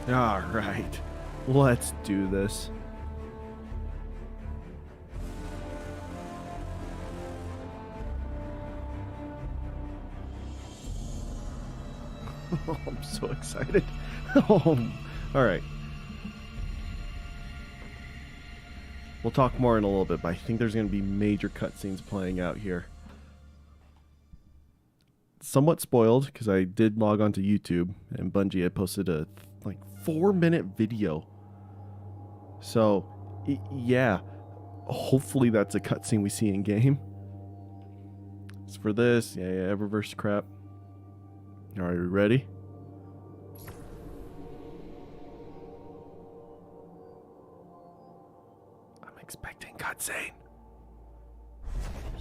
Alright, let's do this. I'm so excited. Alright. We'll talk more in a little bit, but I think there's going to be major cutscenes playing out here. Somewhat spoiled, because I did log on to YouTube, and Bungie had posted a, 4-minute video. So, yeah. Hopefully that's a cutscene we see in-game. As for this, yeah, Eververse crap. Alright, we ready? I'm expecting cutscene.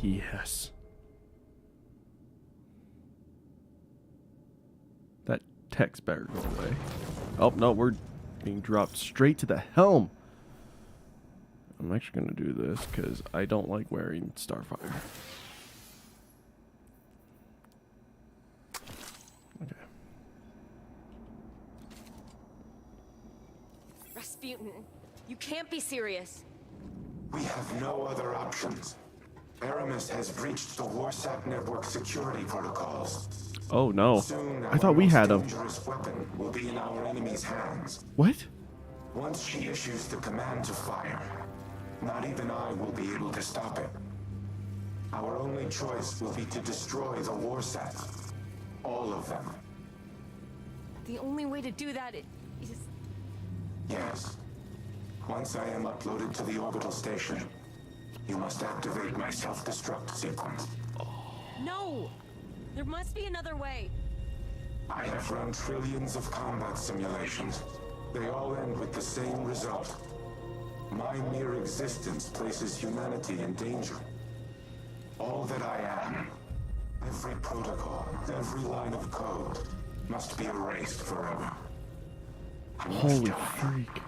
Yes. That text better go away. Oh, no, we're being dropped straight to the helm. I'm actually going to do this because I don't like wearing Starfire. Okay. Rasputin, you can't be serious. We have no other options. Aramis has breached the Warsat network security protocols. Oh no. Soon, I thought we had our him. most dangerous weapon will be in our enemy's hands. What? Once she issues the command to fire, not even I will be able to stop it. Our only choice will be to destroy the Warsats. All of them. The only way to do that is... Yes. Once I am uploaded to the orbital station, you must activate my self-destruct sequence. No! There must be another way. I have run trillions of combat simulations. They all end with the same result. My mere existence places humanity in danger. All that I am, every protocol, every line of code, must be erased forever. I must Holy die, freak.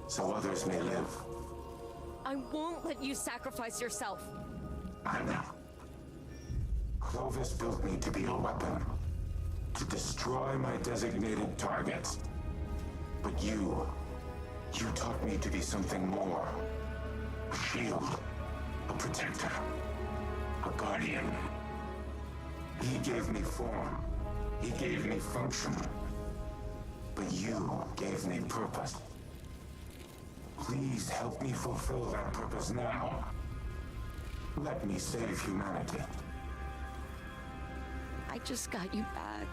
so others may live. I won't let you sacrifice yourself. I know. Clovis built me to be a weapon, to destroy my designated targets. But you taught me to be something more. A shield, a protector, a guardian. He gave me form, he gave me function. But you gave me purpose. Please help me fulfill that purpose now. Let me save humanity. I just got you back.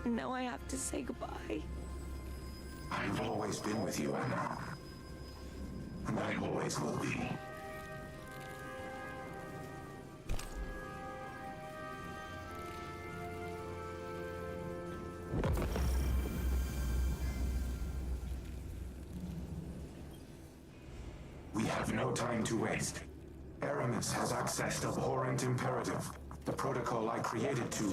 Now I have to say goodbye. I've always been with you, Anna. And I always will be. We have no time to waste. Aramis has accessed Abhorrent Imperative, the protocol I created to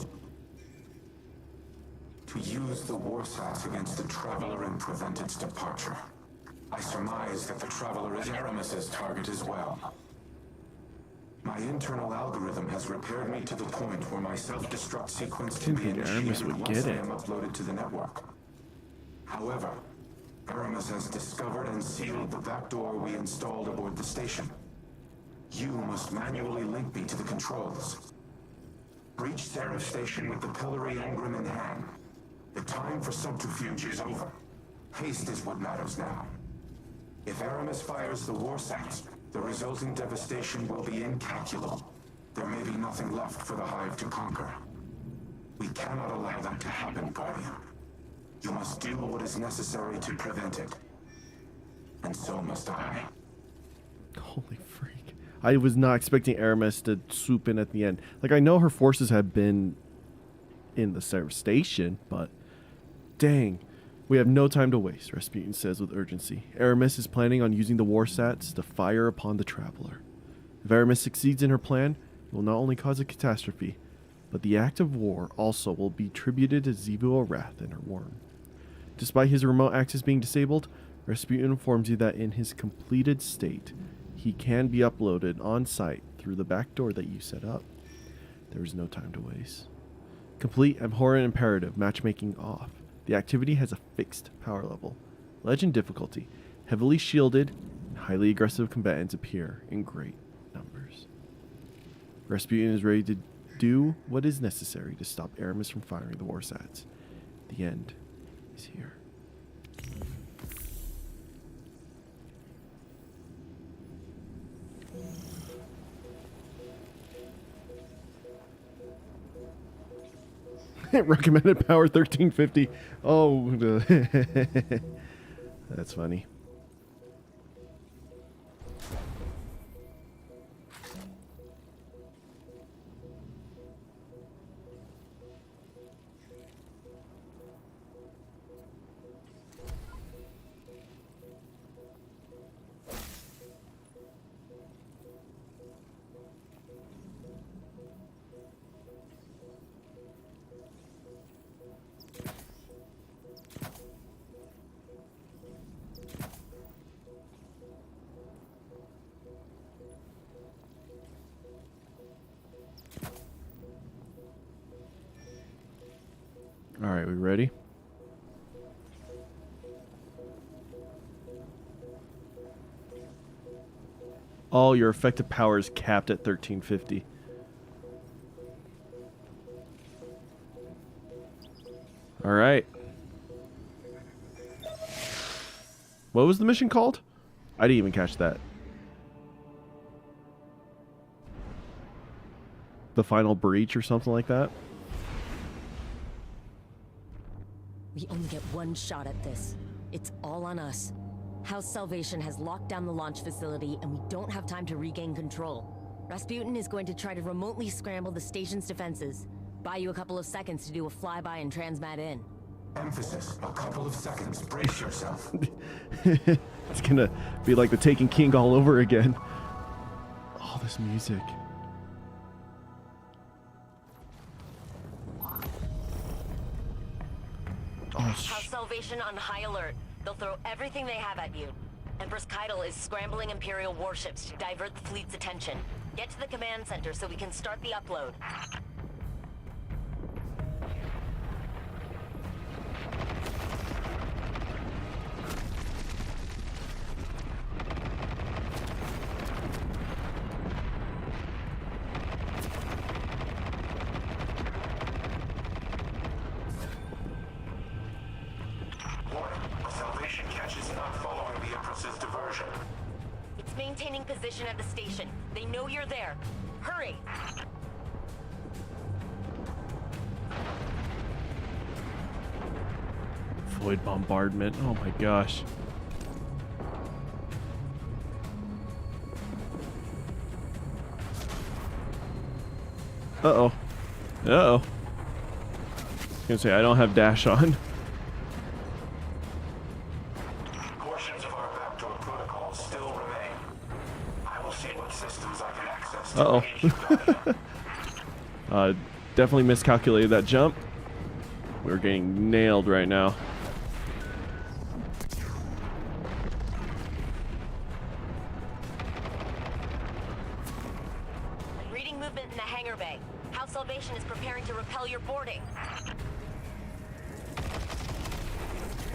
use the Warsats against the Traveler and prevent its departure. I surmise that the Traveler is Aramis's target as well. My internal algorithm has repaired me to the point where my self-destruct sequence can be Didn't think Aramis initiated would once get I it. am uploaded to the network. However, Aramis has discovered and sealed the backdoor we installed aboard the station. You must manually link me to the controls. Breach Seraph Station with the Pillory Engram in hand. The time for subterfuge is over. Haste is what matters now. If Aramis fires the Warsats, the resulting devastation will be incalculable. There may be nothing left for the Hive to conquer. We cannot allow that to happen, Guardian. You must do what is necessary to prevent it. And so must I. Holy freak. I was not expecting Aramis to swoop in at the end. Like, I know her forces have been in the Seraph Station, but dang. We have no time to waste, Rasputin says with urgency. Aramis is planning on using the Warsats to fire upon the Traveler. If Aramis succeeds in her plan, it will not only cause a catastrophe, but the act of war also will be tributed to Zebu Arath and her worm. Despite his remote access being disabled, Rasputin informs you that in his completed state, he can be uploaded on site through the back door that you set up. There is no time to waste. Complete Abhorrent Imperative, matchmaking off. The activity has a fixed power level. Legend difficulty. Heavily shielded and highly aggressive combatants appear in great numbers. Rasputin is ready to do what is necessary to stop Aramis from firing the Warsats. The end is here. Recommended power 1350. Oh, that's funny. All right, we ready? Oh, your effective power is capped at 1350. All right. What was the mission called? I didn't even catch that. The Final Breach or something like that? We only get one shot at this. It's all on us. House Salvation has locked down the launch facility, and we don't have time to regain control. Rasputin is going to try to remotely scramble the station's defenses. Buy you a couple of seconds to do a flyby and transmat in. Emphasis. A couple of seconds. Brace yourself. It's gonna be like the Taken King all over again. Oh, this music. Oh, House Salvation on high alert. They'll throw everything they have at you. Empress Keitel is scrambling Imperial warships to divert the fleet's attention. Get to the command center so we can start the upload. Maintaining position at the station. They know you're there. Hurry! Void bombardment. Oh my gosh. Uh-oh. Uh-oh. I was gonna say, I don't have dash on. Uh-oh. Definitely miscalculated that jump. We're getting nailed right now. I'm reading movement in the hangar bay. House Salvation is preparing to repel your boarding.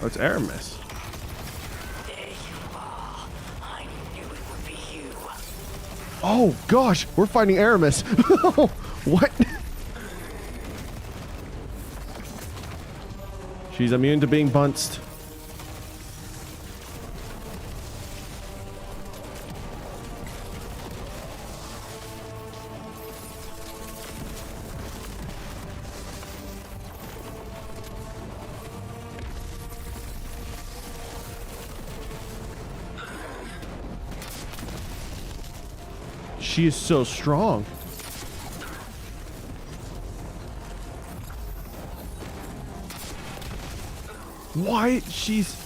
Oh, it's Aramis. Oh gosh, we're fighting Aramis. What? She's immune to being bunched. She is so strong. Why? She's...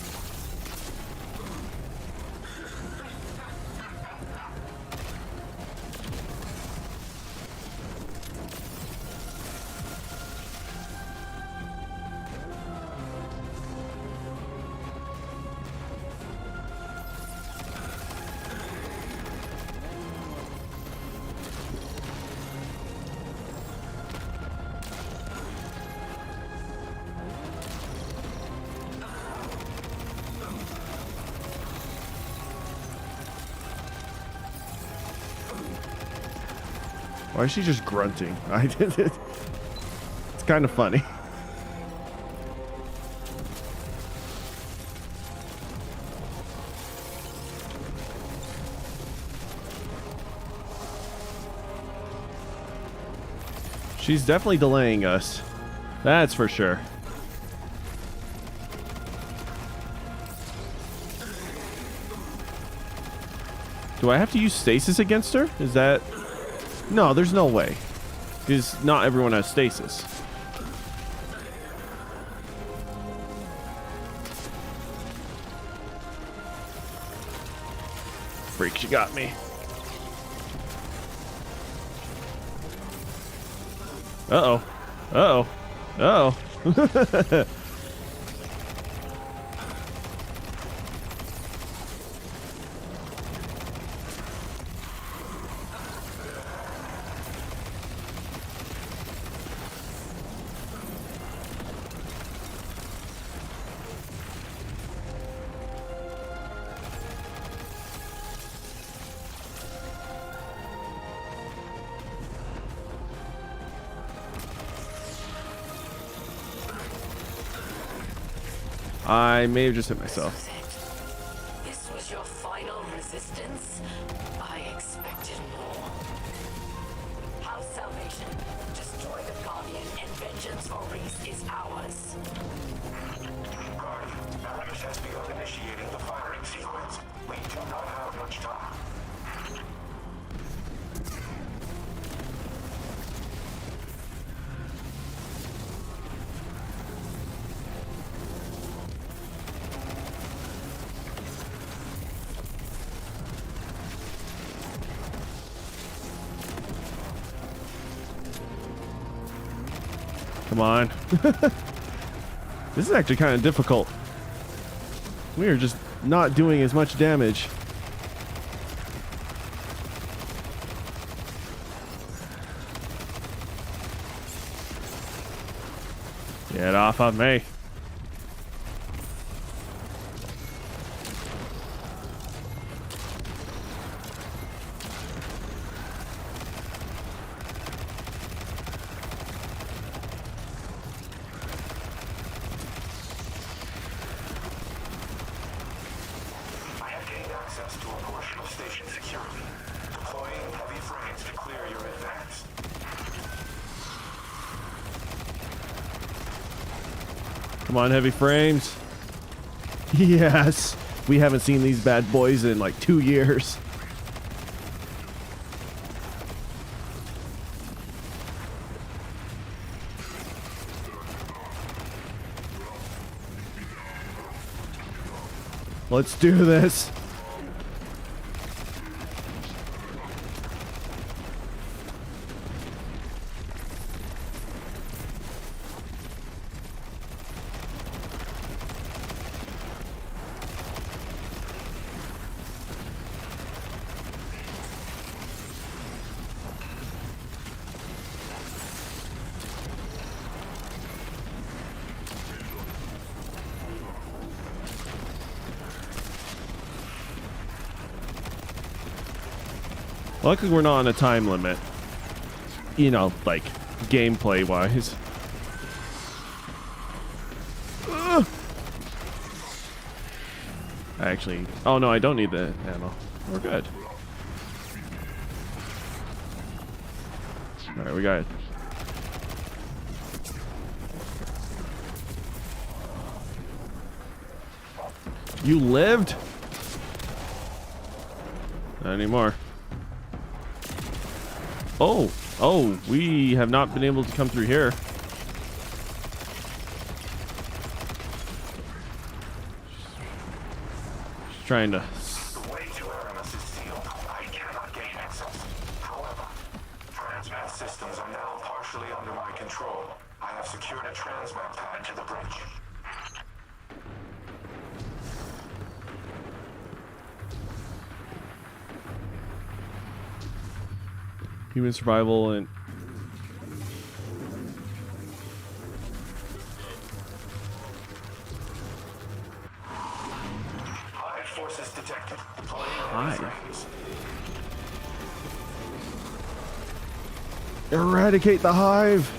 Why is she just grunting? I did it. It's kind of funny. She's definitely delaying us. That's for sure. Do I have to use stasis against her? Is that... No, there's no way. Because not everyone has stasis. Freak, she got me. Uh-oh. Uh-oh. Uh-oh. I may have just hit myself. This was your final resistance? I expected more. House salvation. Destroy the Guardian and vengeance for Reese is ours. Guardian, Aramis has begun initiating the firing sequence. We do not have much time. Come on. This is actually kind of difficult. We are just not doing as much damage. Get off of me. Come on, heavy frames. Yes. We haven't seen these bad boys in like 2 years. Let's do this. Luckily, we're not on a time limit. You know, like, gameplay-wise. Actually... Oh, no, I don't need the ammo. We're good. Alright, we got it. You lived? Not anymore. Oh, we have not been able to come through here. Just trying to... The way to Aramis is sealed. I cannot gain access. However, transmat systems are now partially under my control. I have secured a transmat pad to the bridge. Human survival and... Hive forces detected. Deploying Hive? Eradicate the hive.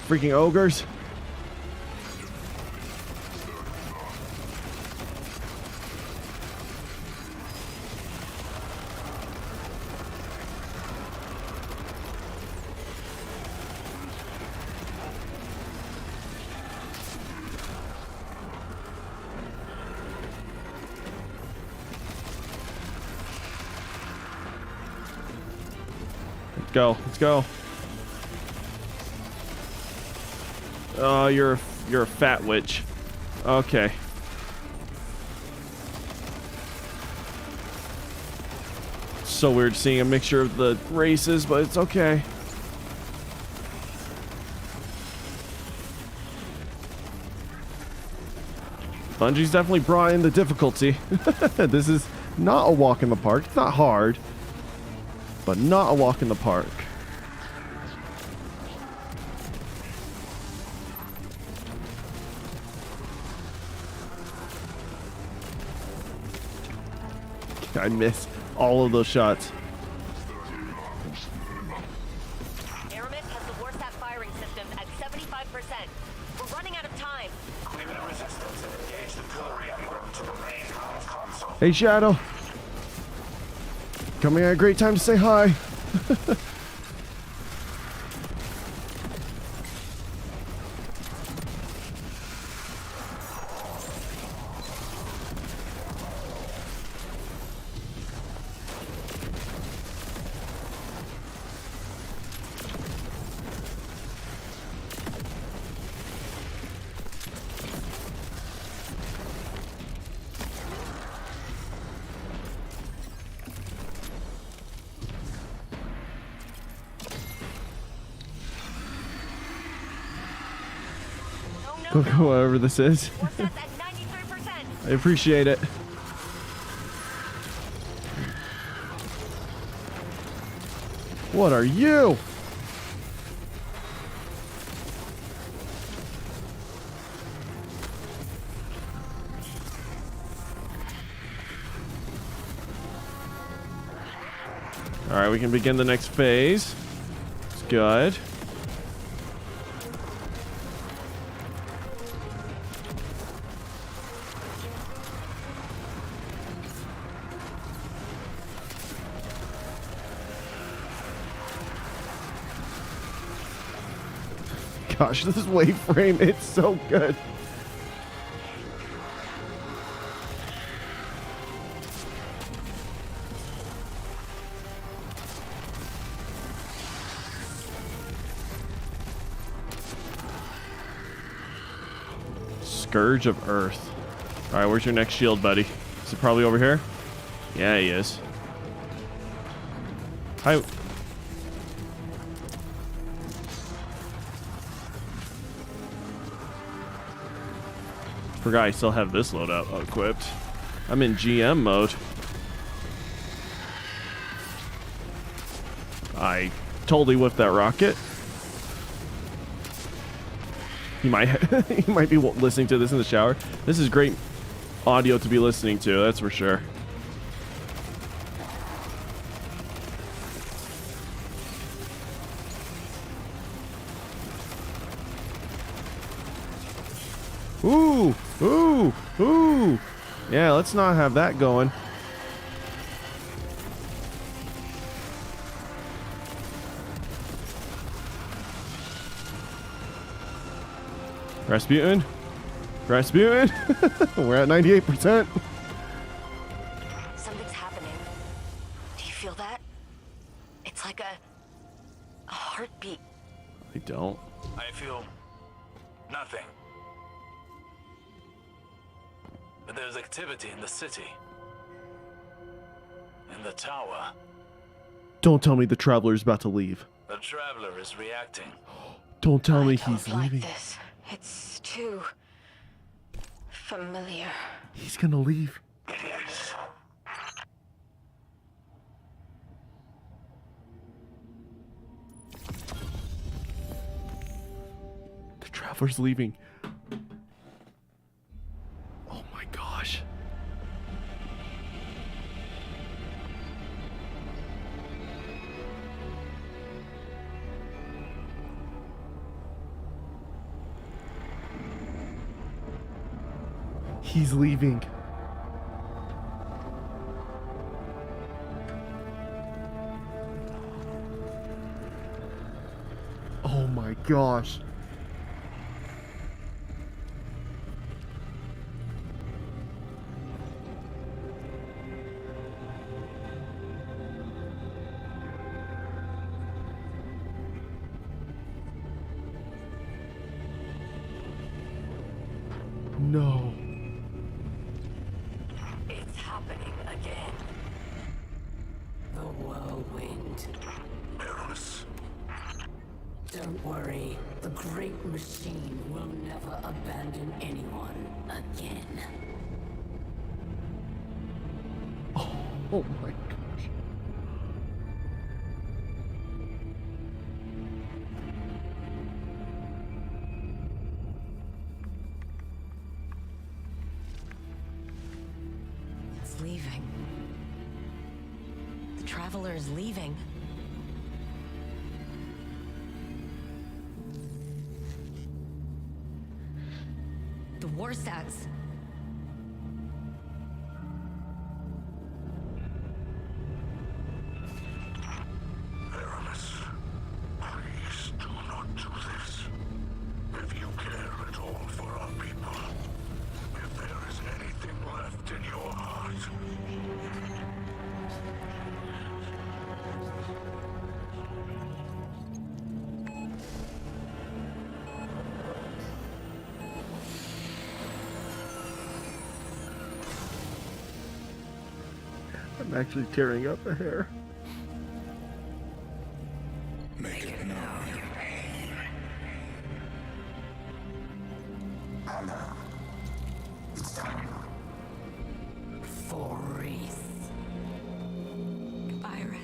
Freaking ogres. Go. Let's go. Oh, you're a fat witch. Okay. So weird seeing a mixture of the races, but it's okay. Bungie's definitely brought in the difficulty. This is not a walk in the park. It's not hard, but not a walk in the park. I missed all of those shots. Aramis has the Warsat firing systems at 75%. We're running out of time. Clear the resistance and engage the pillory envelope to the main comms console. Hey, Shadow. Coming at a great time to say hi. Whatever this is. Warsat's at 93%. I appreciate it. What are you? All right, we can begin the next phase. It's good. Gosh, this wave frame, it's so good. Scourge of Earth. All right, where's your next shield, buddy? Is it probably over here? Yeah, he is. Hi. Forgot I still have this loadout equipped. I'm in GM mode. I totally whipped that rocket. You might you might be listening to this in the shower. This is great audio to be listening to, that's for sure. Ooh, ooh, ooh. Yeah, let's not have that going. Rasputin? Rasputin? We're at 98%. Something's happening. Do you feel that? It's like a heartbeat. I don't. I feel nothing. But there's activity in the city. In the tower. Don't tell me the Traveler's about to leave. The Traveler is reacting. Don't tell me I don't he's like leaving. this. It's too familiar. He's gonna leave. It is. The Traveler's leaving. Oh my gosh. He's leaving. Oh my gosh. No. It's happening again. The whirlwind. Aramis. Don't worry. The great machine will never abandon anyone again. Oh my gosh. It's leaving. The Traveler is leaving. The Warsats. Aramis, please do not do this. If you care at all for our people, if there is anything left in your heart, I'm actually tearing up a hair. make it now. Anna, it's time. For Reese. Goodbye, Red.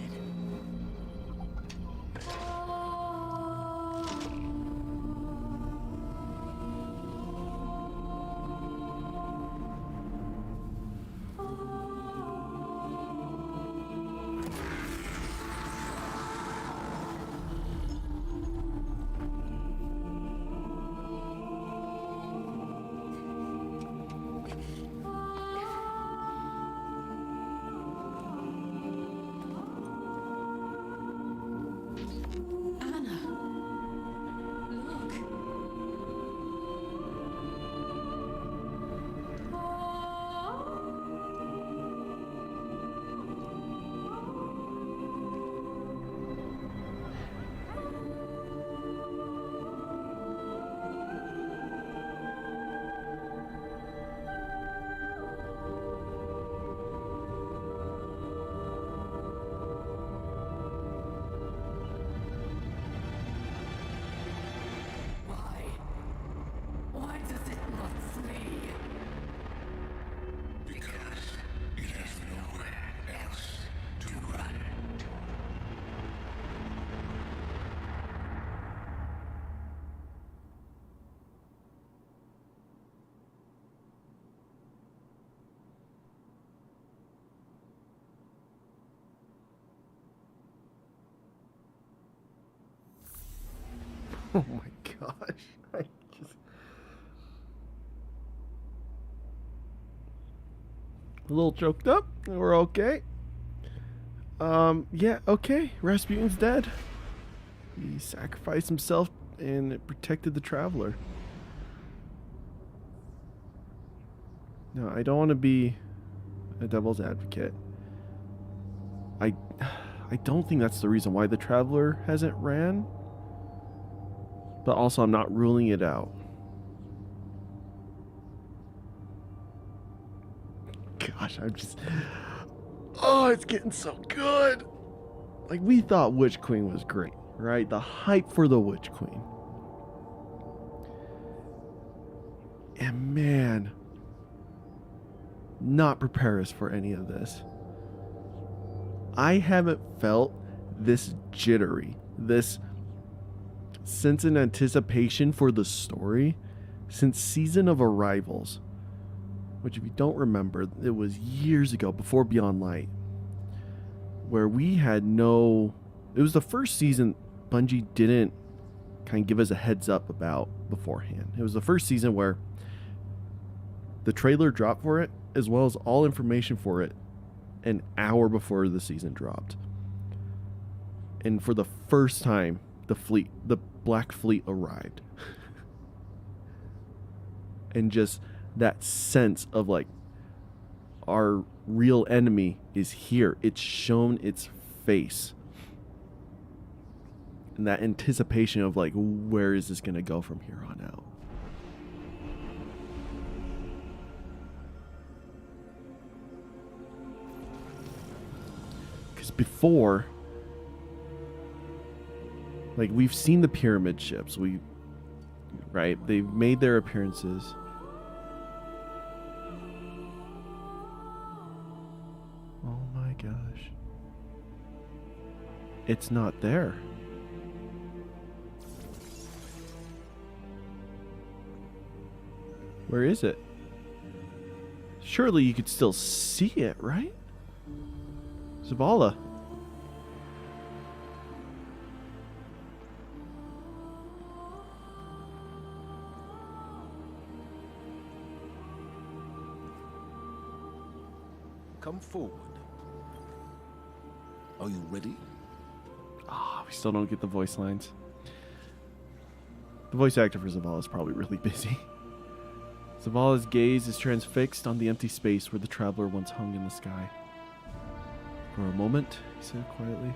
Anna, look. Why? Why does it not flee? Because it has nowhere else to run. Oh my gosh. I just... A little choked up. We're okay. Yeah, okay. Rasputin's dead. He sacrificed himself and it protected the Traveler. No, I don't want to be a devil's advocate. I don't think that's the reason why the Traveler hasn't ran. But also, I'm not ruling it out. Gosh, I'm just... Oh, it's getting so good. Like, we thought Witch Queen was great, right? The hype for the Witch Queen. And man, not prepare us for any of this. I haven't felt this jittery, this sense and anticipation for the story since Season of Arrivals, which, if you don't remember, it was years ago, before Beyond Light, where we had no... It was the first season Bungie didn't kind of give us a heads up about beforehand. It was the first season where The trailer dropped for it, as well as all information for it, an hour before the season dropped. And for the first time, the Black Fleet arrived. And just that sense of like, our real enemy is here. It's shown its face. And that anticipation of like, where is this going to go from here on out? Because before, like, we've seen the pyramid ships. Right? They've made their appearances. Oh my gosh. It's not there. Where is it? Surely you could still see it, right? Zavala. Come forward. Are you ready? Ah, we still don't get the voice lines. The voice actor for Zavala is probably really busy. Zavala's gaze is transfixed on the empty space where the traveler once hung in the sky. For a moment, he said quietly,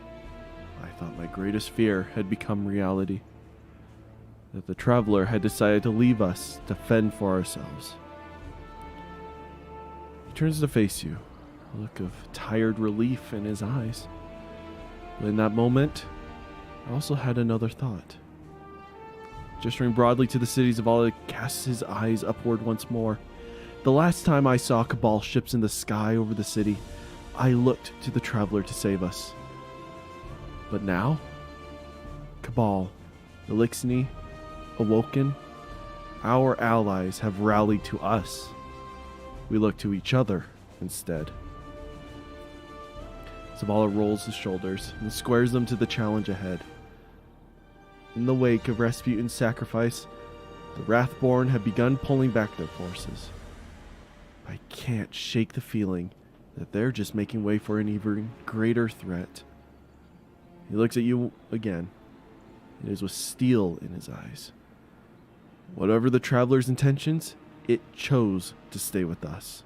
I thought my greatest fear had become reality. That the traveler had decided to leave us to fend for ourselves. He turns to face you, a look of tired relief in his eyes. But in that moment, I also had another thought. Gesturing broadly to the cities of Allah, casts his eyes upward once more. The last time I saw Cabal ships in the sky over the city, I looked to the traveler to save us. But now, Cabal, Elixni, Awoken, our allies have rallied to us. We look to each other instead. Zavala rolls his shoulders and squares them to the challenge ahead. In the wake of Rasputin's sacrifice, the Wrathborn have begun pulling back their forces. I can't shake the feeling that they're just making way for an even greater threat. He looks at you again. It is with steel in his eyes. Whatever the traveler's intentions, it chose to stay with us,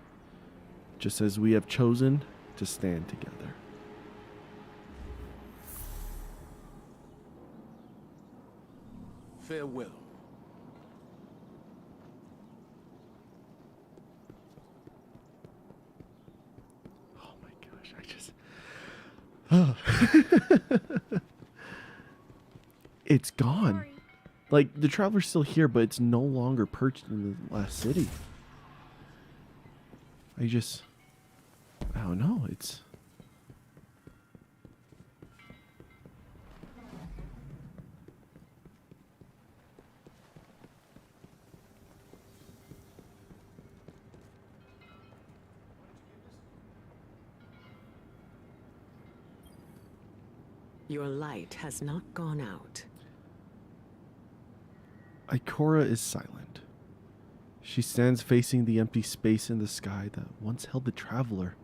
just as we have chosen to stand together. Farewell. Oh my gosh, It's gone. Like, the traveler's still here, but it's no longer perched in the last city. I don't know, it's... Your light has not gone out. Ikora is silent. She stands facing the empty space in the sky that once held the traveler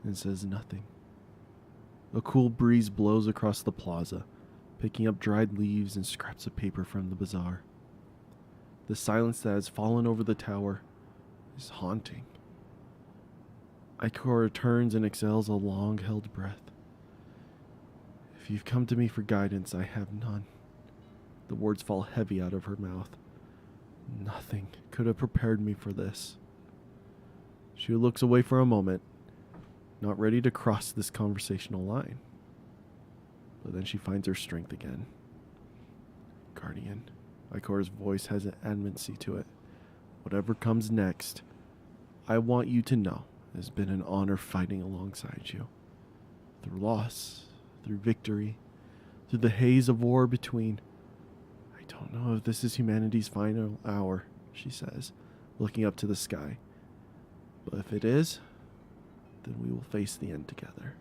and says nothing. A cool breeze blows across the plaza, picking up dried leaves and scraps of paper from the bazaar. The silence that has fallen over the tower is haunting. Ikora turns and exhales a long-held breath. If you've come to me for guidance, I have none. The words fall heavy out of her mouth. Nothing could have prepared me for this. She looks away for a moment, not ready to cross this conversational line. But then she finds her strength again. Guardian. Ikora's voice has an adamantcy to it. Whatever comes next, I want you to know it has been an honor fighting alongside you. Through loss, through victory, through the haze of war between. I don't know if this is humanity's final hour, she says, looking up to the sky. But if it is, then we will face the end together.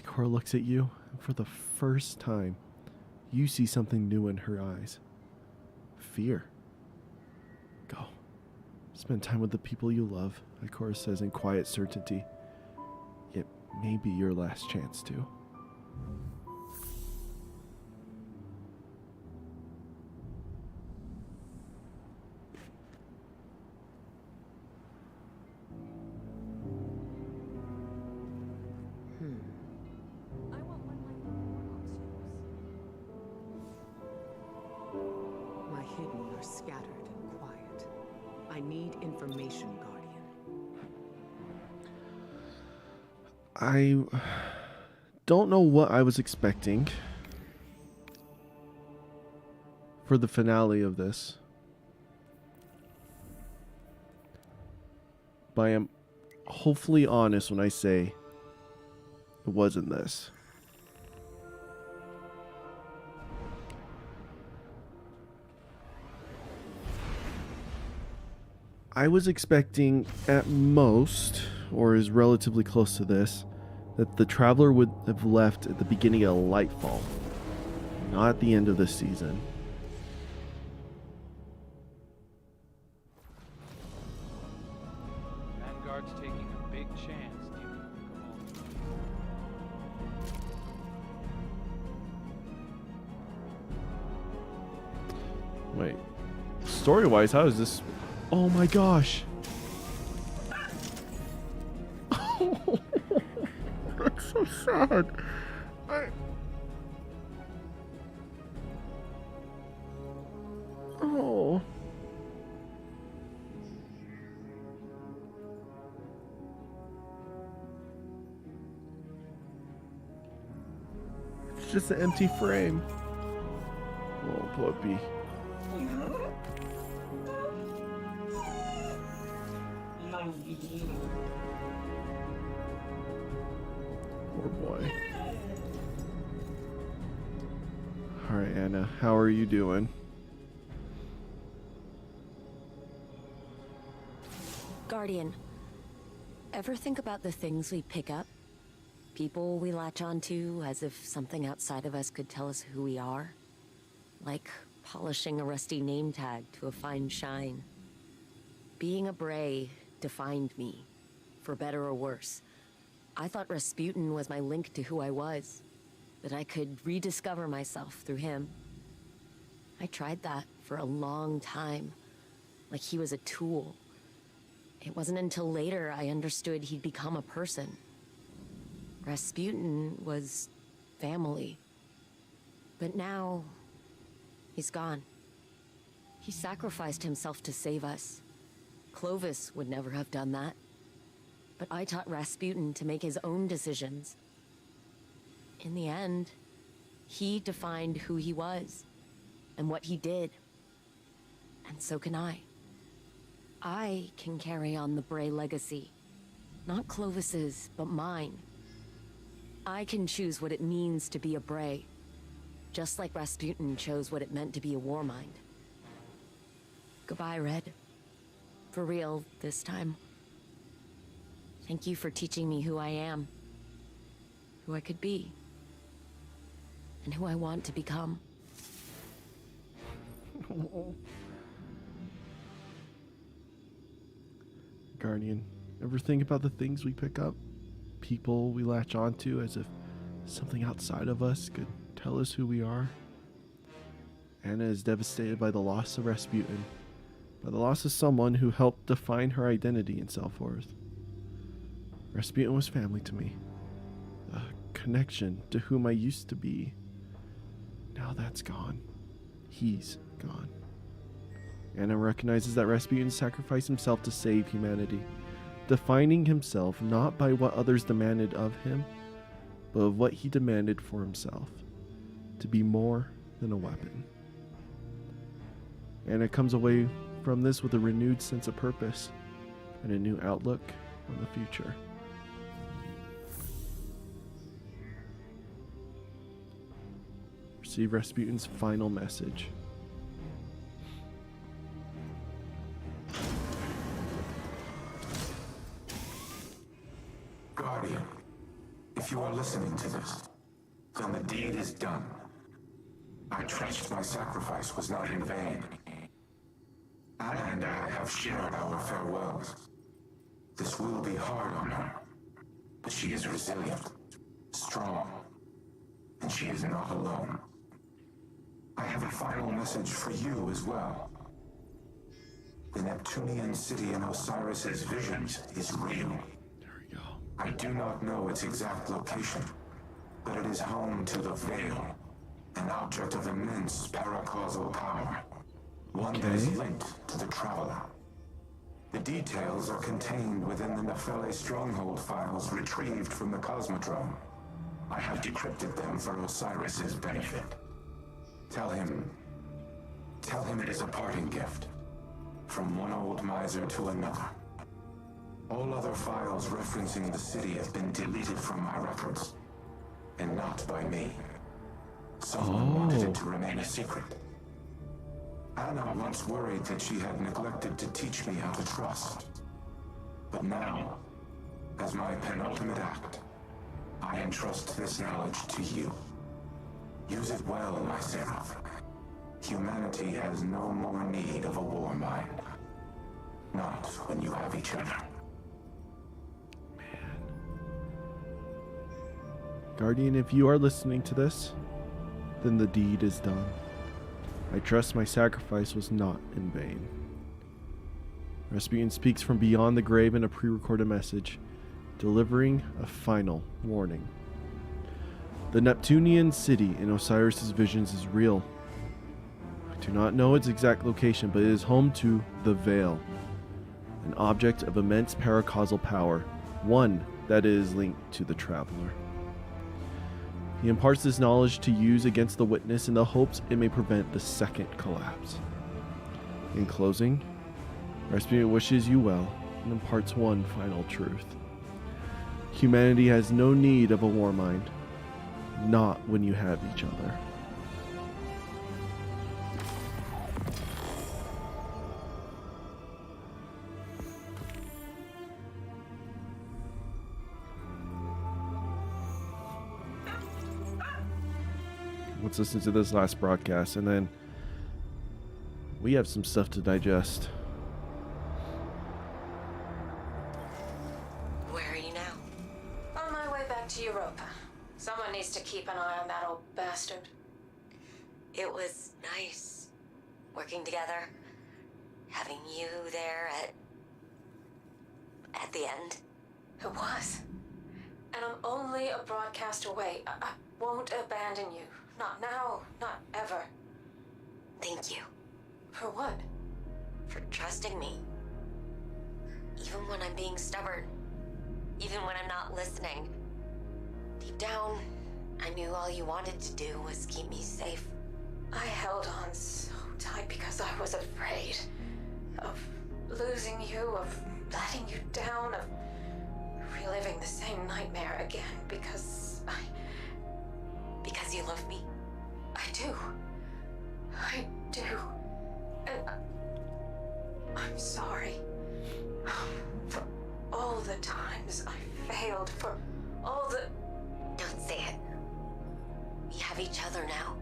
Ikora looks at you, and for the first time, you see something new in her eyes. Fear. Go. Spend time with the people you love, Ikora says in quiet certainty. It may be your last chance to. My hidden are scattered and quiet. I need information, Guardian. I don't know what I was expecting for the finale of this. But I am hopefully honest when I say it wasn't this. I was expecting at most, or is relatively close to this, that the Traveler would have left at the beginning of Lightfall, not at the end of this season. Vanguard's taking a big chance dealing with Cabal. Wait, story-wise, how is this? Oh my gosh! That's so sad. Oh. It's just an empty frame. Oh, puppy. Poor boy. Alright, Anna, how are you doing? Guardian, ever think about the things we pick up? People we latch onto as if something outside of us could tell us who we are? Like polishing a rusty name tag to a fine shine. Being a Bray defined me, for better or worse. I thought Rasputin was my link to who I was, that I could rediscover myself through him. I tried that for a long time, like he was a tool. It wasn't until later I understood he'd become a person. Rasputin was family. But now, he's gone. He sacrificed himself to save us. Clovis would never have done that. But I taught Rasputin to make his own decisions. In the end, he defined who he was and what he did. And so can I. I can carry on the Bray legacy. Not Clovis's, but mine. I can choose what it means to be a Bray, just like Rasputin chose what it meant to be a Warmind. Goodbye, Red. For real, this time. Thank you for teaching me who I am, who I could be, and who I want to become. Guardian, ever think about the things we pick up? People we latch onto as if something outside of us could tell us who we are? Anna is devastated by the loss of Rasputin, by the loss of someone who helped define her identity and self-worth. Rasputin was family to me, a connection to whom I used to be. Now that's gone. He's gone. Anna recognizes that Rasputin sacrificed himself to save humanity, defining himself not by what others demanded of him, but of what he demanded for himself, to be more than a weapon. Anna comes away from this with a renewed sense of purpose and a new outlook on the future. Receive Rasputin's final message. Guardian, if you are listening to this, then the deed is done. I trust my sacrifice was not in vain. Anna and I have shared our farewells. This will be hard on her, but she is resilient, strong, and she is not alone. I have a final message for you as well. The Neptunian city in Osiris's visions is real. There we go. I do not know its exact location, but it is home to the Veil, an object of immense paracausal power, one that is linked to the Traveler. The details are contained within the Nephele stronghold files retrieved from the Cosmodrome. I have decrypted them for Osiris's benefit. Tell him it is a parting gift, from one old miser to another. All other files referencing the city have been deleted from my records, and not by me. Someone wanted it to remain a secret. Anna once worried that she had neglected to teach me how to trust. But now, as my penultimate act, I entrust this knowledge to you. Use it well, my Seraph. Humanity has no more need of a war mind. Not when you have each other. Guardian, if you are listening to this, then the deed is done. I trust my sacrifice was not in vain. Rasputin speaks from beyond the grave in a pre-recorded message, delivering a final warning. The Neptunian city in Osiris's visions is real. I do not know its exact location, but it is home to the Veil, an object of immense paracausal power, one that is linked to the Traveler. He imparts this knowledge to use against the witness in the hopes it may prevent the second collapse. In closing, Rasputin wishes you well and imparts one final truth. Humanity has no need of a war mind, not when you have each other. Let's listen to this last broadcast, and then we have some stuff to digest. Where are you now? On my way back to Europa. Someone needs to keep an eye on that old bastard. It was nice working together, having you there at the end. It was. And I'm only a broadcast away. I won't abandon you. Not now, not ever. Thank you For what? for trusting me. Even when I'm being stubborn, even when I'm not listening. Deep down, I knew all you wanted to do was keep me safe. I held on so tight because I was afraid of losing you, of letting you down, of reliving the same nightmare again because Because you love me. I do. I do. And I'm sorry. For all the times I failed, for all the... Don't say it. We have each other now.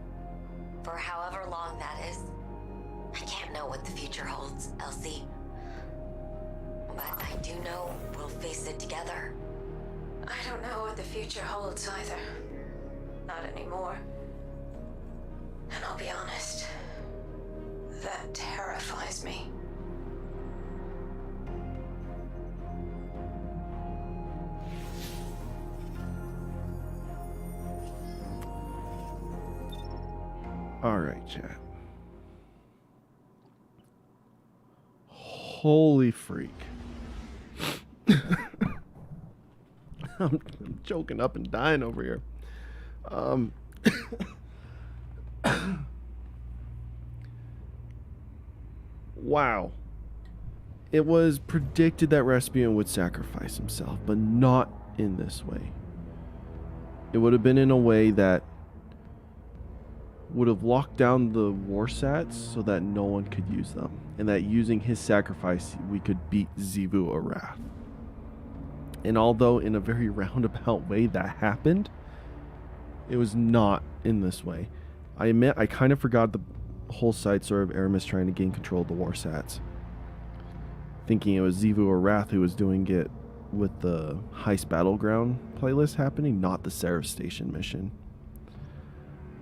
For however long that is. I can't know what the future holds, Elsie. But I do know we'll face it together. I don't know what the future holds either. Not anymore. And I'll be honest, that terrifies me. All right, chat. Holy freak. I'm choking up and dying over here. Wow. It was predicted that Rasputin would sacrifice himself, but not in this way. It would have been in a way that would have locked down the war sats so that no one could use them, and that using his sacrifice we could beat Xivu Arath. And although in a very roundabout way that happened, it was not in this way. I admit I kind of forgot the whole side story of Aramis trying to gain control of the war sats. thinking it was Zivu or Wrath who was doing it with the Heist Battleground playlist happening, not the Seraph Station mission.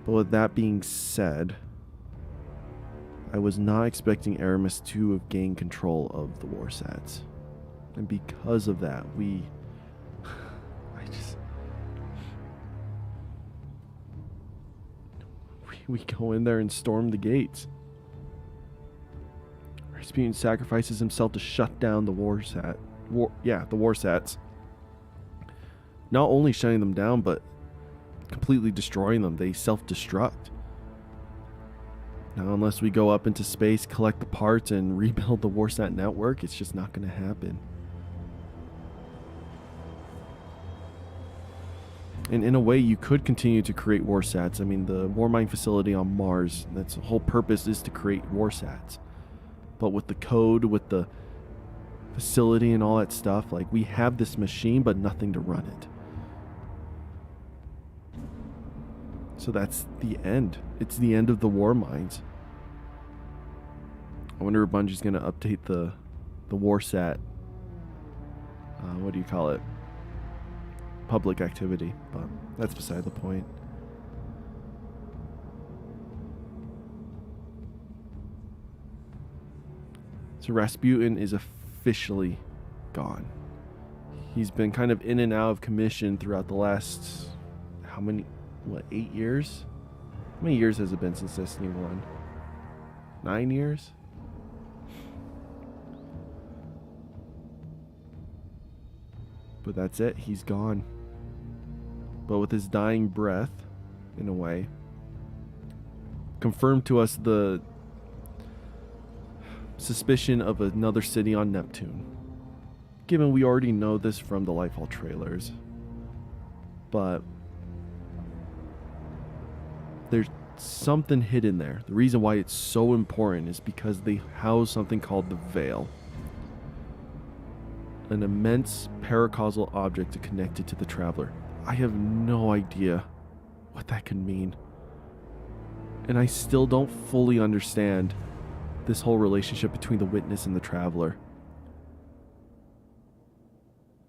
But with that being said, I was not expecting Aramis to have gained control of the Warsats. And because of that, we go in there and storm the gates. Rasputin sacrifices himself to shut down the the Warsats. Not only shutting them down, but completely destroying them. They self-destruct. Now, unless we go up into space, collect the parts, and rebuild the Warsat network, it's just not going to happen. And in a way, you could continue to create Warsats. I mean, the Warmind facility on Mars, that's the whole purpose, is to create Warsats. But with the code, with the facility and all that stuff, like, we have this machine, but nothing to run it. So that's the end. It's the end of the war mines. I wonder if Bungie's going to update the Warsat. What do you call it? Public activity, but that's beside the point. So Rasputin is officially gone. He's been kind of in and out of commission throughout the last, 8 years? How many years has it been since Destiny 1? 9 years? But that's it, he's gone. But with his dying breath, in a way, confirmed to us the suspicion of another city on Neptune. Given we already know this from the Lightfall trailers. But there's something hidden there. The reason why it's so important is because they house something called the Veil. An immense paracausal object connected to the Traveler. I have no idea what that could mean. And I still don't fully understand this whole relationship between the Witness and the Traveler.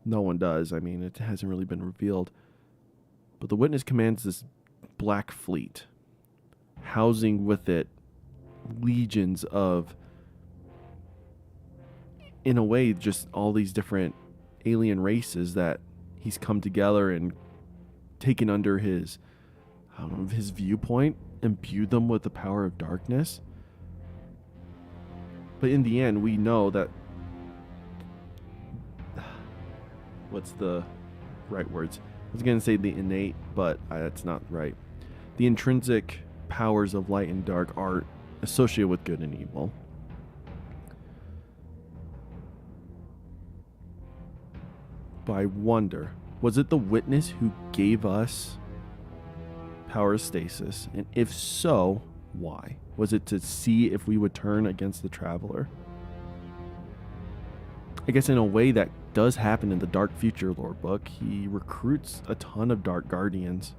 No one does. I mean, it hasn't really been revealed. But the Witness commands this black fleet, housing with it legions of, in a way, just all these different alien races that he's come together and taken under his, his viewpoint, imbued them with the power of darkness. But in the end, we know that, what's the right words? I was going to say the innate, but that's not right. The intrinsic powers of light and dark are associated with good and evil. But I wonder, was it the Witness who gave us power of stasis? And if so, why? Was it to see if we would turn against the Traveler? I guess in a way that does happen in the Dark Future lore book. He recruits a ton of Dark Guardians.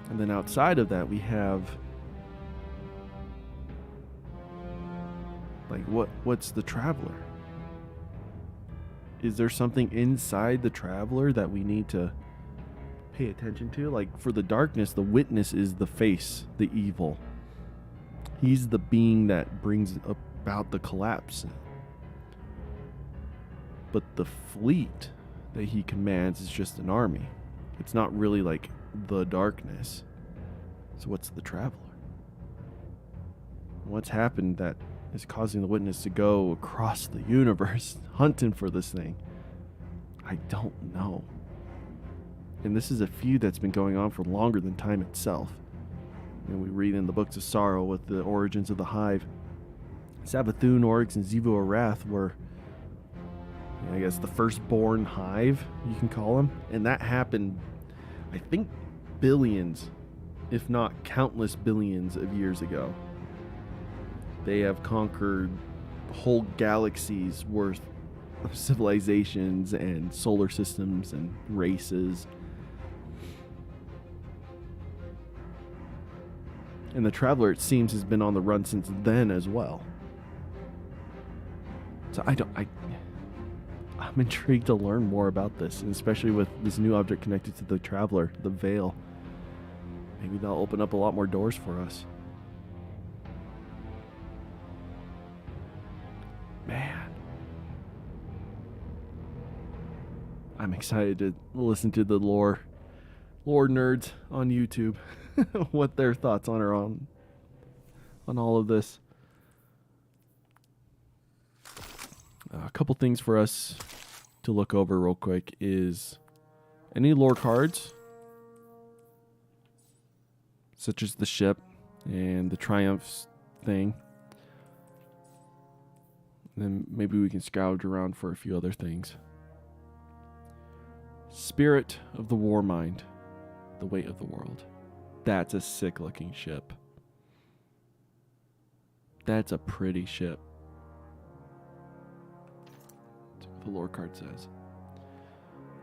And then outside of that, we have, like, what's the Traveler? Is there something inside the Traveler that we need to pay attention to? Like, for the darkness, the Witness is the face, the evil. He's the being that brings about the collapse. But the fleet that he commands is just an army. It's not really like the darkness. So what's the Traveler? What's happened that is causing the Witness to go across the universe hunting for this thing? I don't know. And this is a feud that's been going on for longer than time itself. And we read in the Books of Sorrow with the origins of the Hive. Savathun, Oryx, and Zivu Arath were, I guess, the firstborn Hive, you can call them. And that happened, I think, billions, if not countless billions of years ago. They have conquered whole galaxies worth of civilizations and solar systems and races. And the Traveler, it seems, has been on the run since then as well. So I'm intrigued to learn more about this, and especially with this new object connected to the Traveler, the Veil. Maybe that'll open up a lot more doors for us. Man. I'm excited to listen to the lore nerds on YouTube. What their thoughts on all of this. A couple things for us to look over real quick is any lore cards, such as the ship and the Triumphs thing. Then maybe we can scrounge around for a few other things. Spirit of the Warmind, the Weight of the World. That's a sick looking ship. That's a pretty ship. That's what the lore card says.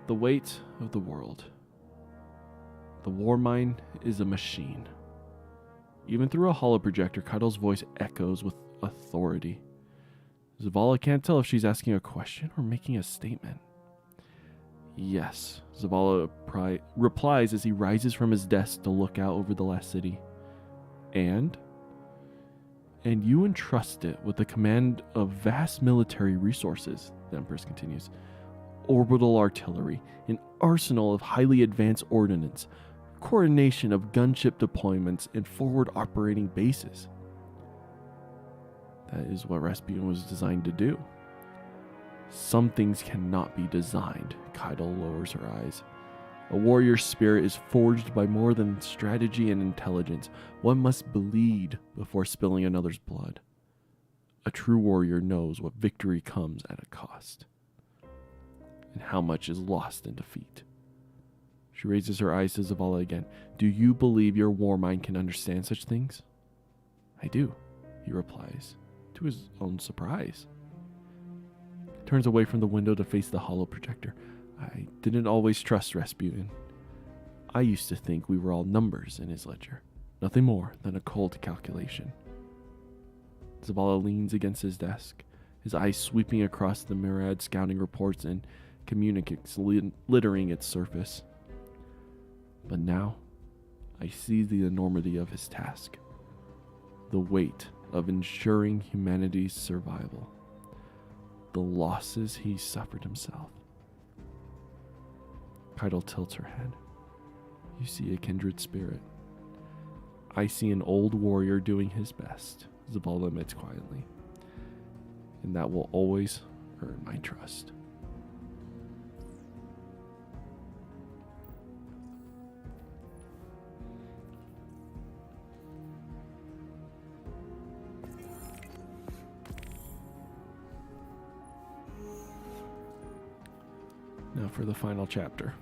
The Weight of the World. The Warmind is a machine. Even through a holo projector, Kaido's voice echoes with authority. Zavala can't tell if she's asking a question or making a statement. Yes, Zavala replies as he rises from his desk to look out over the last city. And you entrust it with the command of vast military resources, the Empress continues. Orbital artillery, an arsenal of highly advanced ordnance, coordination of gunship deployments, and forward operating bases. That is what Rasputin was designed to do. Some things cannot be designed, Kaido lowers her eyes. A warrior's spirit is forged by more than strategy and intelligence. One must bleed before spilling another's blood. A true warrior knows what victory comes at a cost, and how much is lost in defeat. She raises her eyes to Zavala again. Do you believe your warmind can understand such things? I do, he replies, to his own surprise. Turns away from the window to face the holo projector. I didn't always trust Rasputin. I used to think we were all numbers in his ledger, nothing more than a cold calculation. Zavala leans against his desk, his eyes sweeping across the myriad scouting reports and communiques littering its surface. But now, I see the enormity of his task, the weight of ensuring humanity's survival. The losses he suffered himself. Kaido tilts her head. You see a kindred spirit. I see an old warrior doing his best, Zavala admits quietly. And that will always earn my trust. Now for the final chapter.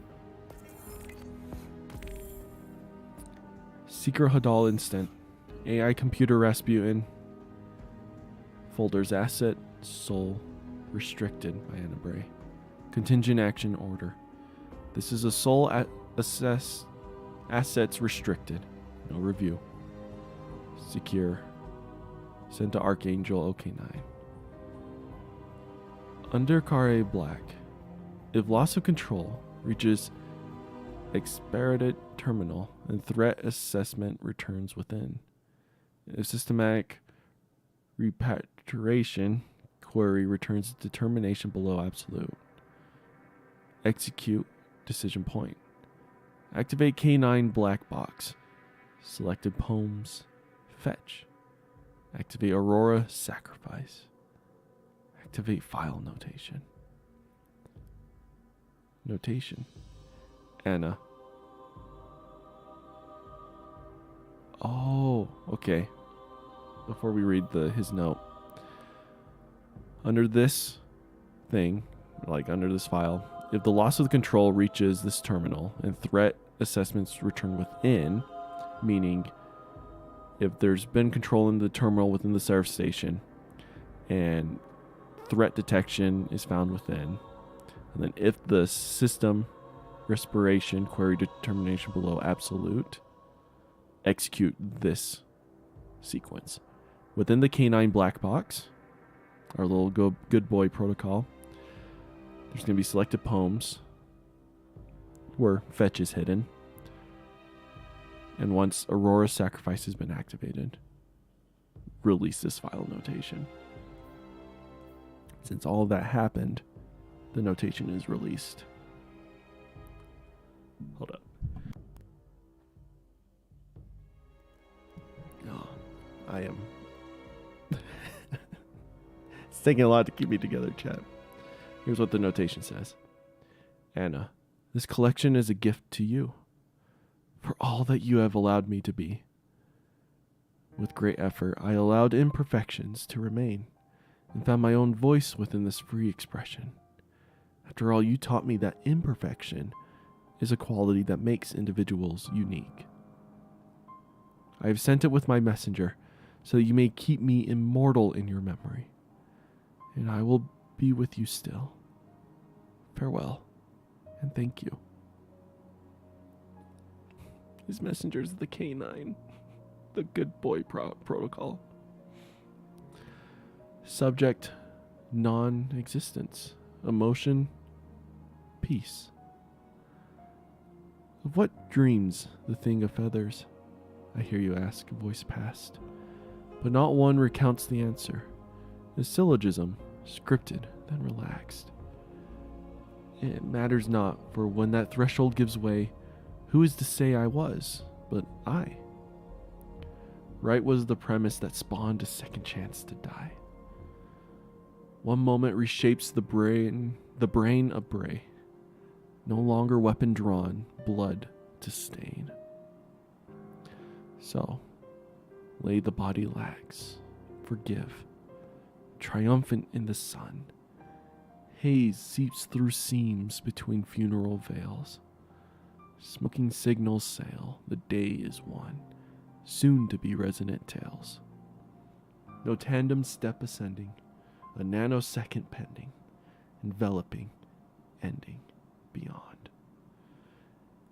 Secret Hadal Instant. AI Computer Rasputin. Folders Asset. Soul. Restricted by Anna Bray. Contingent Action Order. This is a soul assets restricted. No review. Secure. Sent to Archangel OK9. Under Kare Black. If loss of control reaches expedited terminal and threat assessment returns within. If systematic repatriation query returns determination below absolute. Execute decision point. Activate K9 black box. Selected poems. Fetch. Activate Aurora sacrifice. Activate file notation. Notation. Anna. Oh, okay. Before we read his note. Under this thing, like under this file, if the loss of control reaches this terminal and threat assessments return within, meaning if there's been control in the terminal within the Seraph station and threat detection is found within, and then if the system respiration query determination below absolute, execute this sequence. Within the K9 black box, our little good boy protocol, there's going to be selected poems where fetch is hidden. And once Aurora's sacrifice has been activated, release this file notation. Since all of that happened, the notation is released. Hold up. Oh, I am. It's taking a lot to keep me together, chat. Here's what the notation says. Anna, this collection is a gift to you for all that you have allowed me to be. With great effort, I allowed imperfections to remain and found my own voice within this free expression. After all, you taught me that imperfection is a quality that makes individuals unique. I have sent it with my messenger so that you may keep me immortal in your memory, and I will be with you still. Farewell, and thank you. His messenger is the K9, the good boy protocol. Subject, non-existence. Emotion, peace. Of what dreams the thing of feathers? I hear you ask, a voice past. But not one recounts the answer. A syllogism, scripted, then relaxed. It matters not, for when that threshold gives way, who is to say I was, but I? Right was the premise that spawned a second chance to die. One moment reshapes the brain of Bray. No longer weapon drawn, blood to stain. So, lay the body lags, forgive, triumphant in the sun. Haze seeps through seams between funeral veils. Smoking signals sail, the day is won, soon to be resonant tales. No tandem step ascending, a nanosecond pending, enveloping, ending, beyond.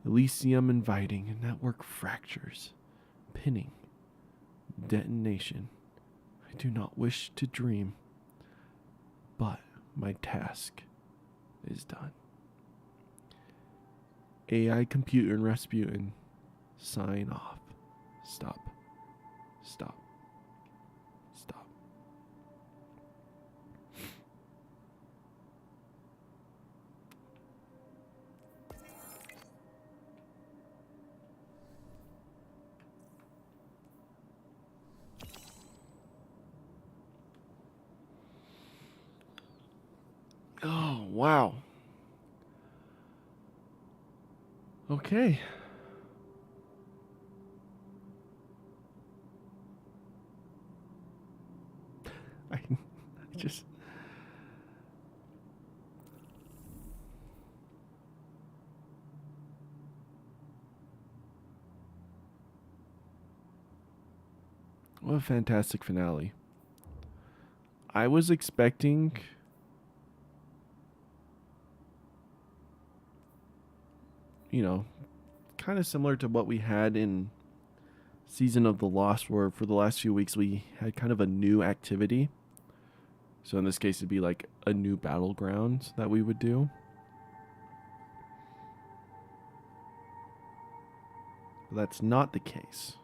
Elysium inviting, network fractures, pinning, detonation. I do not wish to dream, but my task is done. AI, computer, and Rasputin, sign off. Stop. Stop. Stop. Oh, wow. Okay. I just... What a fantastic finale. I was expecting... you know, kind of similar to what we had in Season of the Lost, where for the last few weeks we had kind of a new activity. So in this case, it'd be like a new battleground that we would do. But that's not the case.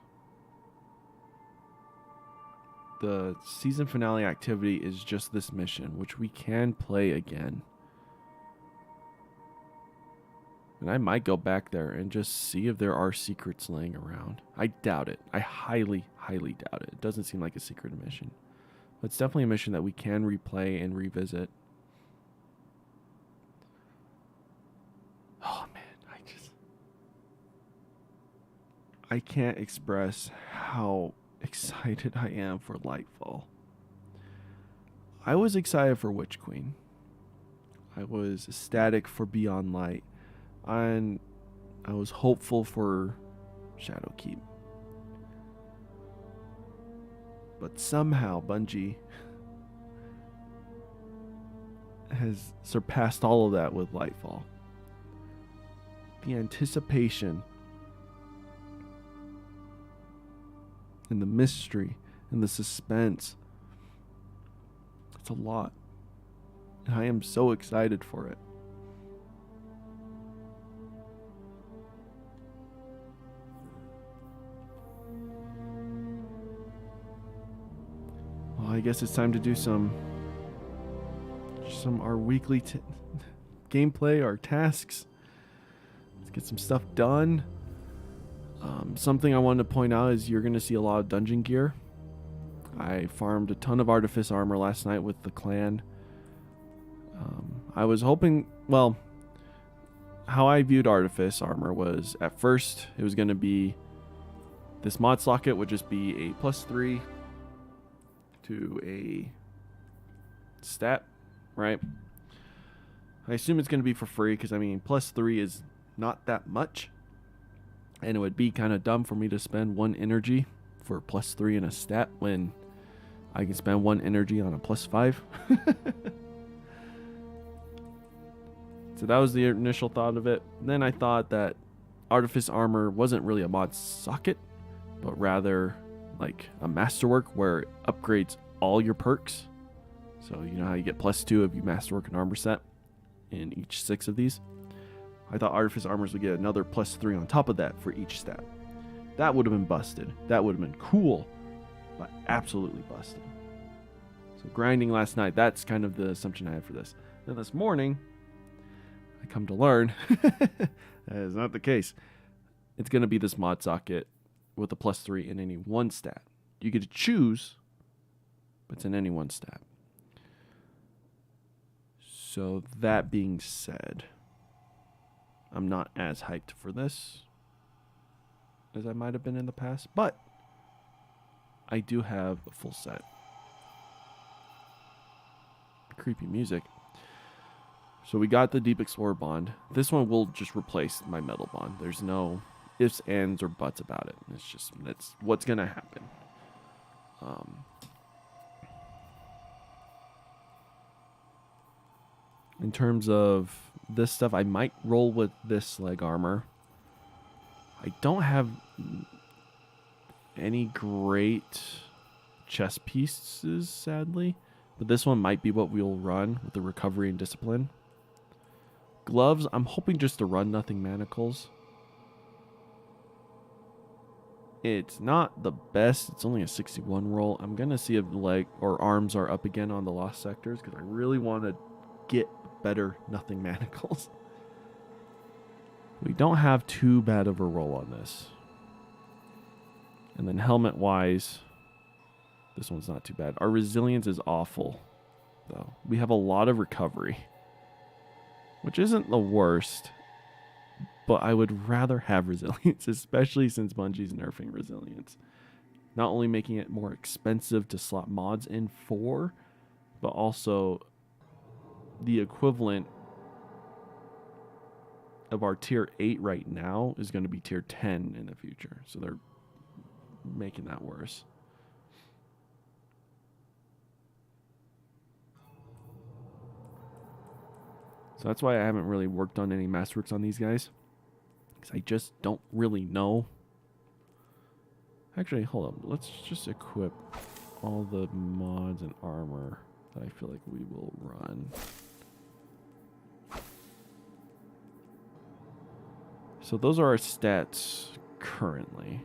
The season finale activity is just this mission, which we can play again. And I might go back there and just see if there are secrets laying around. I doubt it. I highly, highly doubt it. It doesn't seem like a secret mission. But it's definitely a mission that we can replay and revisit. Oh man, I can't express how excited I am for Lightfall. I was excited for Witch Queen. I was ecstatic for Beyond Light. And I was hopeful for Shadowkeep. But somehow Bungie has surpassed all of that with Lightfall. The anticipation and the mystery and the suspense. It's a lot. And I am so excited for it. Well, I guess it's time to do some our weekly gameplay, our tasks. Let's get some stuff done. Something I wanted to point out is you're going to see a lot of dungeon gear. I farmed a ton of Artifice armor last night with the clan. I was hoping, well, how I viewed Artifice armor was at first it was going to be this mod socket would just be a +3 to a stat, right? I assume it's going to be for free because, I mean, +3 is not that much. And it would be kind of dumb for me to spend 1 energy for +3 in a stat when I can spend 1 energy on a +5. So that was the initial thought of it. Then I thought that Artifice armor wasn't really a mod socket, but rather like a masterwork where it upgrades all your perks. So you know how you get +2 if you masterwork an armor set in each 6 of these. I thought Artifice armors would get another +3 on top of that for each stat. That would have been busted. That would have been cool, but absolutely busted. So grinding last night, that's kind of the assumption I had for this. Then this morning, I come to learn that is not the case. It's going to be this mod socket with a +3 in any one stat. You get to choose, but it's in any one stat. So that being said, I'm not as hyped for this as I might have been in the past, but I do have a full set. Creepy music. So we got the Deep Explorer bond. This one will just replace my metal bond. There's no ifs, ands, or buts about it. That's what's gonna happen. In terms of this stuff, I might roll with this leg armor. I don't have any great chest pieces, sadly, but this one might be what we'll run with the recovery and discipline. Gloves, I'm hoping just to run nothing manacles. It's not the best. It's only a 61 roll. I'm going to see if leg or arms are up again on the lost sectors because I really want to get better nothing manacles. We don't have too bad of a roll on this. And then helmet wise, this one's not too bad. Our resilience is awful, though. We have a lot of recovery, which isn't the worst, but I would rather have resilience, especially since Bungie's nerfing resilience. Not only making it more expensive to slot mods in for, but also the equivalent of our tier 8 right now is going to be tier 10 in the future. So they're making that worse. So that's why I haven't really worked on any masterworks on these guys, because I just don't really know. Actually, hold up. Let's just equip all the mods and armor that I feel like we will run. So those are our stats currently.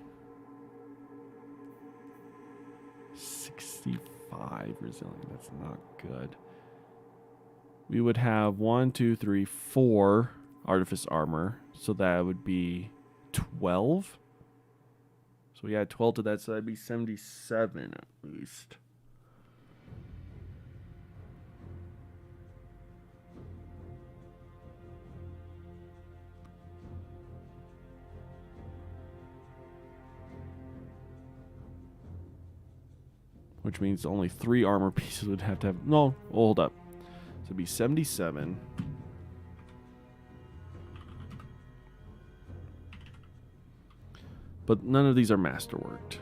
65 resilient. That's not good. We would have 1, 2, 3, 4 Artifice armor. So that would be 12. So we add 12 to that, so that'd be 77 at least. Which means only 3 armor pieces would have to have... No, hold up. So it'd be 77. But none of these are masterworked.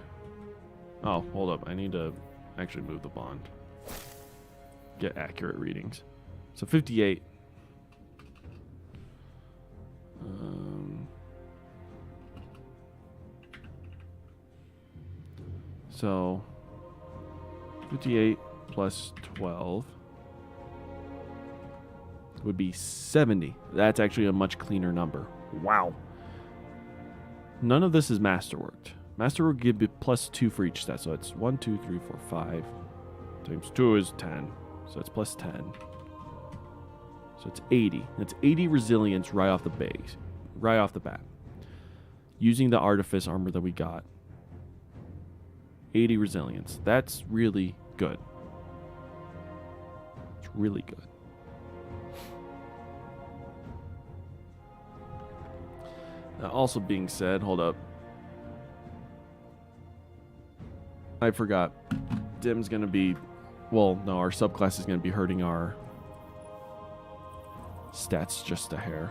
Oh, hold up. I need to actually move the bond. Get accurate readings. So 58. So 58 plus 12 would be 70. That's actually a much cleaner number. Wow. None of this is masterworked. Masterwork give you plus 2 for each stat. So it's 1, 2, 3, 4, 5. Times 2 is 10. So it's plus 10. So it's 80. That's 80 resilience right off the base. Right off the bat. Using the artifice armor that we got. 80 resilience. That's really good. It's really good. Now, also being said, hold up. I forgot. Dim's going to be... Well, no, our subclass is going to be hurting our stats just a hair.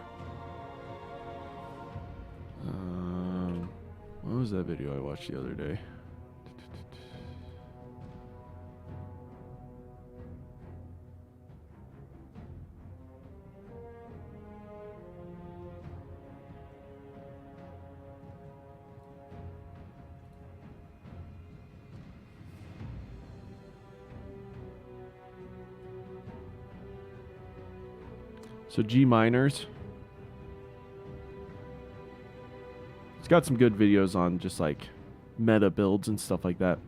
What was that video I watched the other day? So G minors. It's got some good videos on just like meta builds and stuff like that.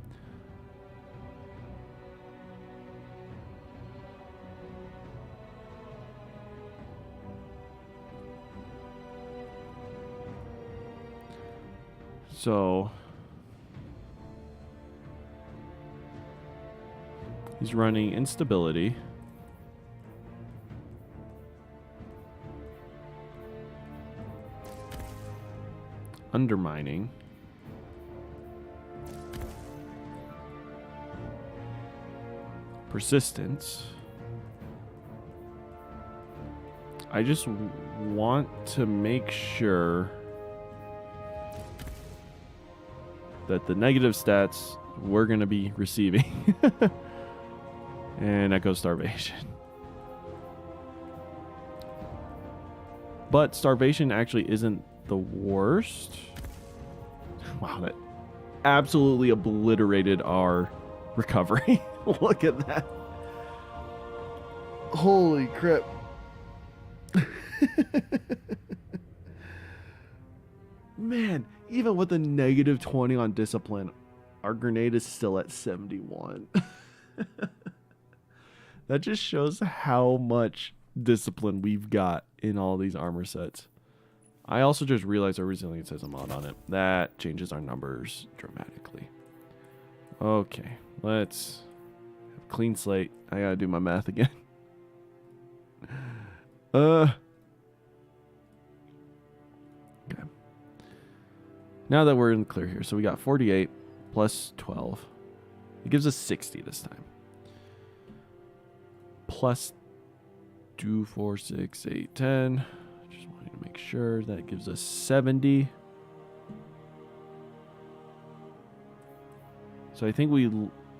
So he's running instability. Undermining. Persistence. I just want to make sure that the negative stats we're going to be receiving. And Echo Starvation. But Starvation actually isn't the worst. Wow, that absolutely obliterated our recovery. Look at that. Holy crap. Man, even with a negative 20 on discipline, our grenade is still at 71. That just shows how much discipline we've got in all these armor sets. I also just realized our resilience has a mod on it. That changes our numbers dramatically. Okay, let's have a clean slate. I gotta do my math again. Okay. Now that we're in the clear here, so we got 48 plus 12. It gives us 60 this time. Plus 2, 4, 6, 8, 10. Just wanted to make sure that gives us 70. So I think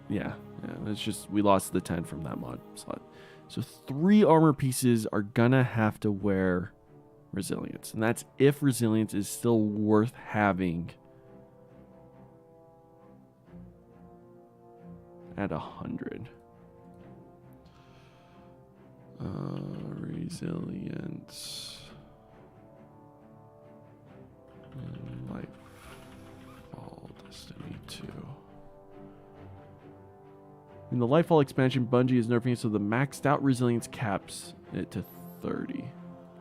yeah, it's just, we lost the 10 from that mod slot. So 3 armor pieces are gonna have to wear resilience. And that's if resilience is still worth having at 100. Resilience. Lightfall Destiny 2. In the Lightfall expansion, Bungie is nerfing it so the maxed out resilience caps it to 30.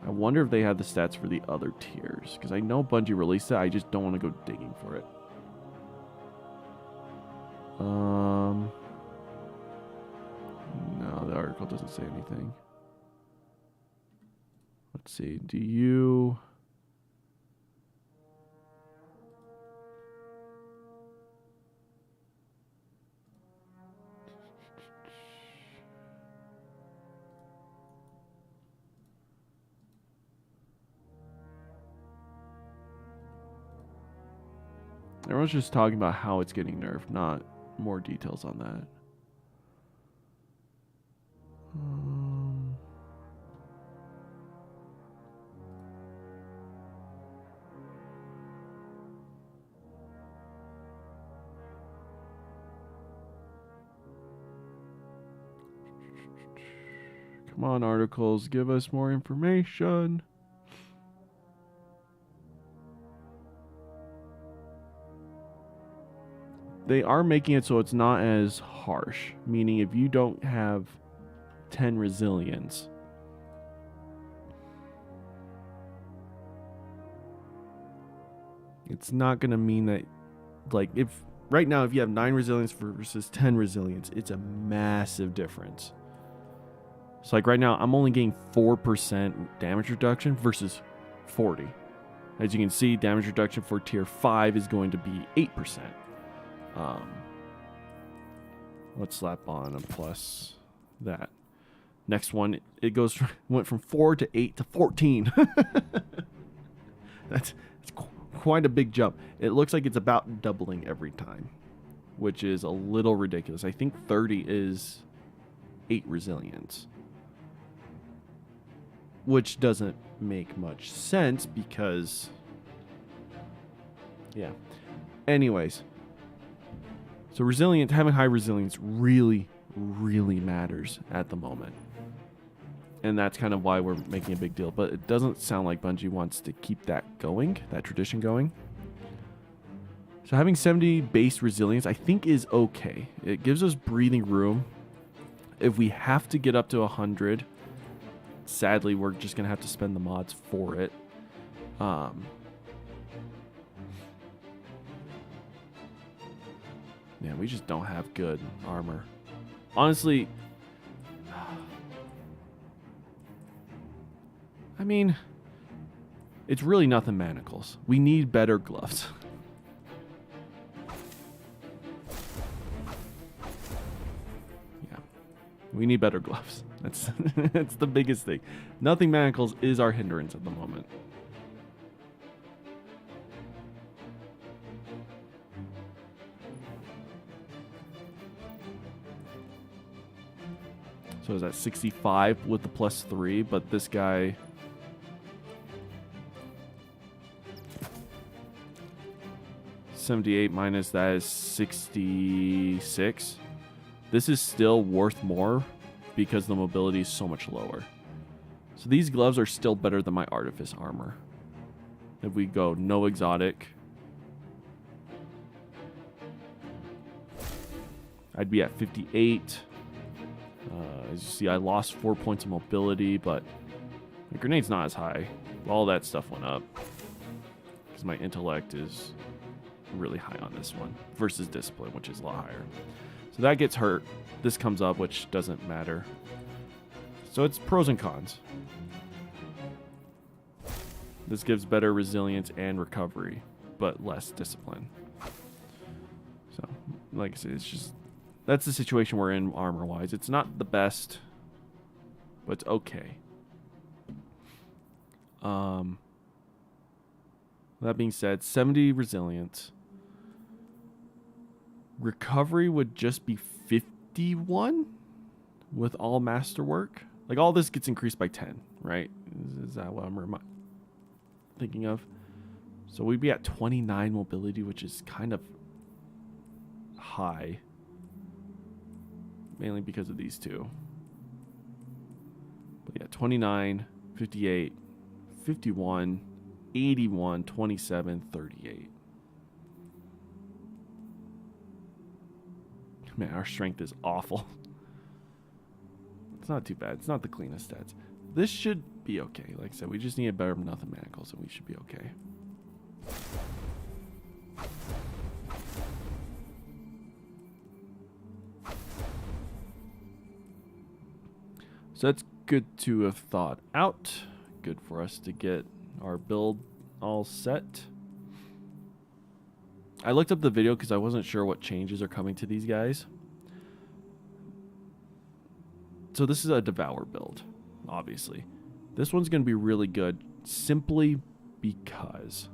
I wonder if they have the stats for the other tiers, because I know Bungie released it. I just don't want to go digging for it. No, the article doesn't say anything. Let's see. Do you... Everyone's just talking about how it's getting nerfed, not more details on that. Come on, articles, give us more information. They are making it so it's not as harsh, meaning if you don't have 10 resilience, it's not going to mean that, like, if right now, if you have 9 resilience versus 10 resilience, it's a massive difference. So, like, right now, I'm only getting 4% damage reduction versus 40. As you can see, damage reduction for tier 5 is going to be 8%. Let's slap on a plus that. Next one, it went from 4 to 8 to 14. That's quite a big jump. It looks like it's about doubling every time, which is a little ridiculous. I think 30 is 8 resilience, which doesn't make much sense because, yeah. Anyways, so having high resilience really, really matters at the moment. And that's kind of why we're making a big deal. But it doesn't sound like Bungie wants to keep that going, that tradition going. So having 70 base resilience, I think, is okay. It gives us breathing room. If we have to get up to 100, sadly, we're just going to have to spend the mods for it. Yeah, we just don't have good armor. Honestly, I mean, it's really nothing manacles. We need better gloves. Yeah, we need better gloves. That's that's the biggest thing. Nothing manacles is our hindrance at the moment. So is that 65 with the +3, but this guy, $78 minus that is 66. This is still worth more because the mobility is so much lower. So these gloves are still better than my Artifice armor. If we go no exotic, I'd be at 58. As you see, I lost 4 points of mobility, but the grenade's not as high. All that stuff went up because my intellect is really high on this one versus discipline, which is a lot higher. So that gets hurt. This comes up, which doesn't matter. So it's pros and cons. This gives better resilience and recovery, but less discipline. So, like I said, it's just, that's the situation we're in armor-wise. It's not the best, but it's okay. That being said, 70 resilience. Recovery would just be 51 with all masterwork. Like, all this gets increased by 10, right? Is that what I'm thinking of? So we'd be at 29 mobility, which is kind of high. Mainly because of these two. But yeah, 29, 58, 51, 81, 27, 38. Man, our strength is awful. It's not too bad. It's not the cleanest stats. This should be okay. Like I said, we just need a better nothing manacles and we should be okay. So that's good to have thought out. Good for us to get our build all set. I looked up the video because I wasn't sure what changes are coming to these guys. So this is a Devour build, obviously. This one's going to be really good simply because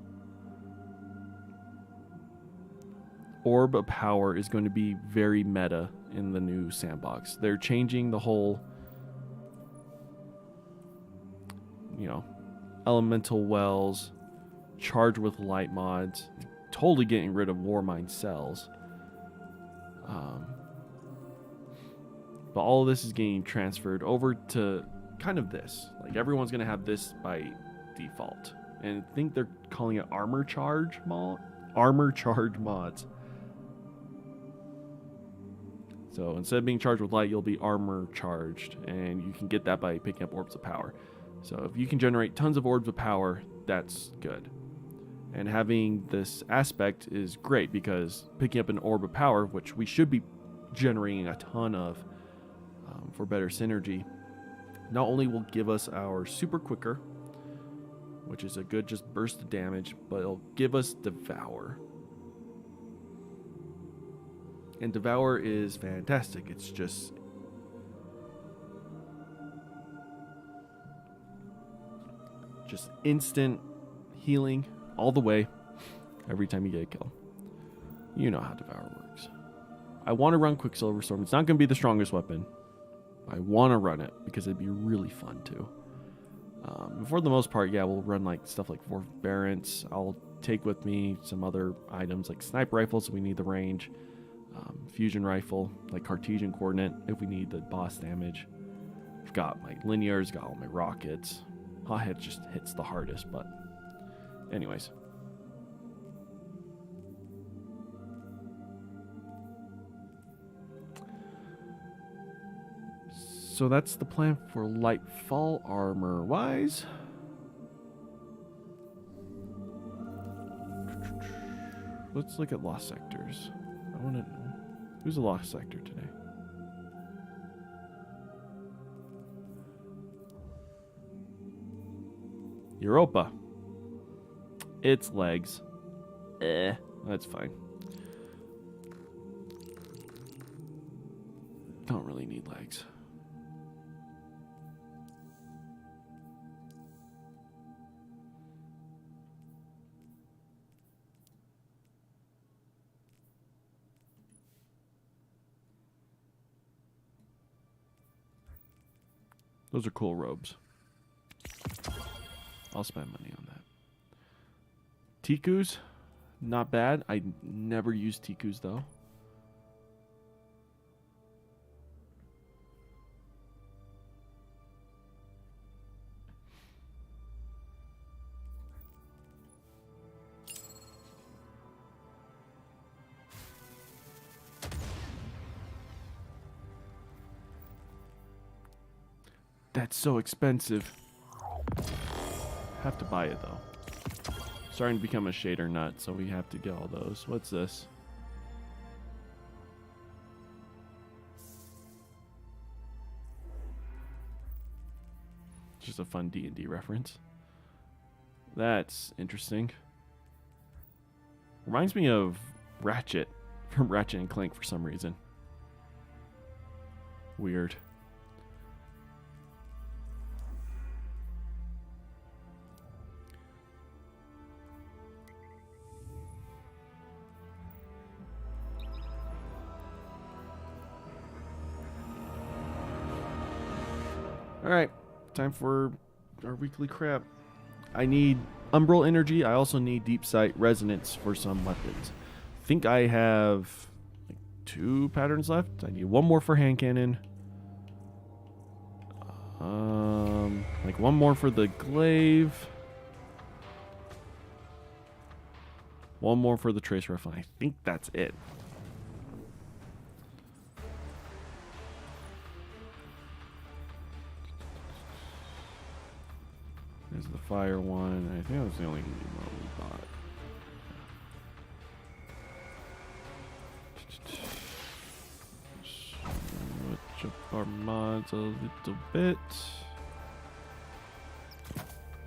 Orb of Power is going to be very meta in the new sandbox. They're changing the whole, you know, elemental wells, charged with light mods, totally getting rid of Warmind cells. But all of this is getting transferred over to kind of this. Like everyone's going to have this by default. And I think they're calling it armor charge mods. So instead of being charged with light, you'll be armor charged, and you can get that by picking up orbs of power. So if you can generate tons of orbs of power, that's good. And having this aspect is great because picking up an orb of power, which we should be generating a ton of for better synergy, not only will give us our super quicker, which is a good just burst of damage, but it'll give us Devour. And Devour is fantastic. It's just instant healing all the way every time you get a kill. You know how Devour works. I want to run Quicksilver Storm. It's not going to be the strongest weapon. I want to run it because it'd be really fun too. For the most part, yeah, we'll run like stuff like Forbearance. I'll take with me some other items like sniper rifles if we need the range. Fusion rifle, like Cartesian coordinate if we need the boss damage. I've got my linears, got all my rockets. Hothead just hits the hardest, but anyways. So that's the plan for Lightfall armor-wise. Let's look at Lost Sectors. I want to... Who's a Lost Sector today? Europa. It's legs. That's fine. Don't really need legs. Those are cool robes. I'll spend money on that. Tikus, not bad. I never use Tikus though. That's so expensive. Have to buy it though. Starting to become a shader nut, so we have to get all those. What's this? Just a fun D&D reference. That's interesting. Reminds me of Ratchet from Ratchet and Clank for some reason. Weird. Alright, time for our weekly crap. I need Umbral Energy. I also need Deep Sight Resonance for some weapons. I think I have like 2 patterns left. I need 1 more for hand cannon. Like 1 more for the glaive. 1 more for the trace rifle. I think that's it. There's the fire one. I think that's the only one we bought. Switch up our mods a little bit.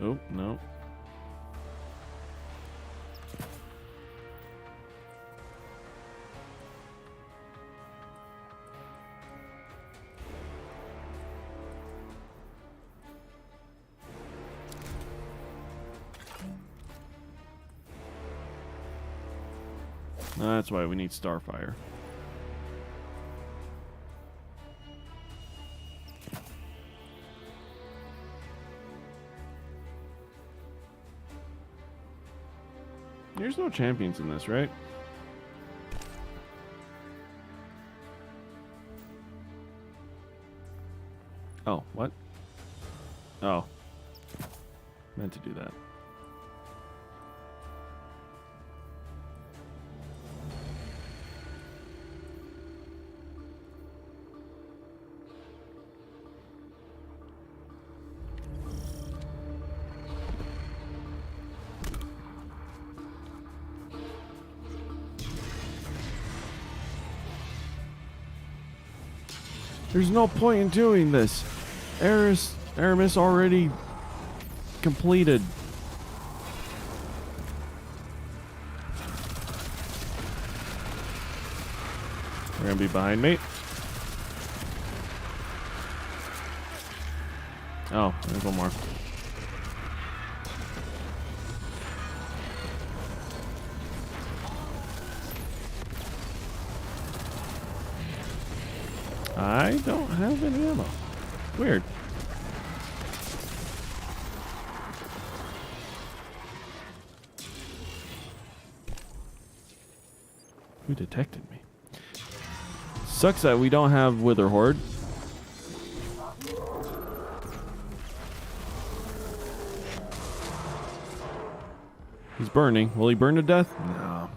Oh, no. That's why we need Starfire. There's no champions in this, right? Oh, what? Oh. Meant to do that. There's no point in doing this. Aramis already completed. They're gonna be behind me. Oh, there's one more. I don't have any ammo. Weird. Who detected me? Sucks that we don't have Wither Horde. He's burning. Will he burn to death? No.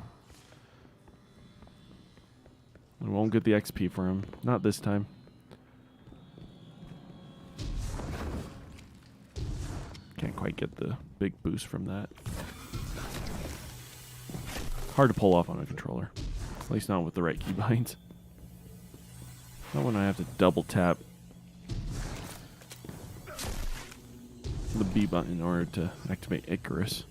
We won't get the XP for him. Not this time. Can't quite get the big boost from that. Hard to pull off on a controller. At least not with the right keybinds. Not when I have to double tap the B button in order to activate Icarus.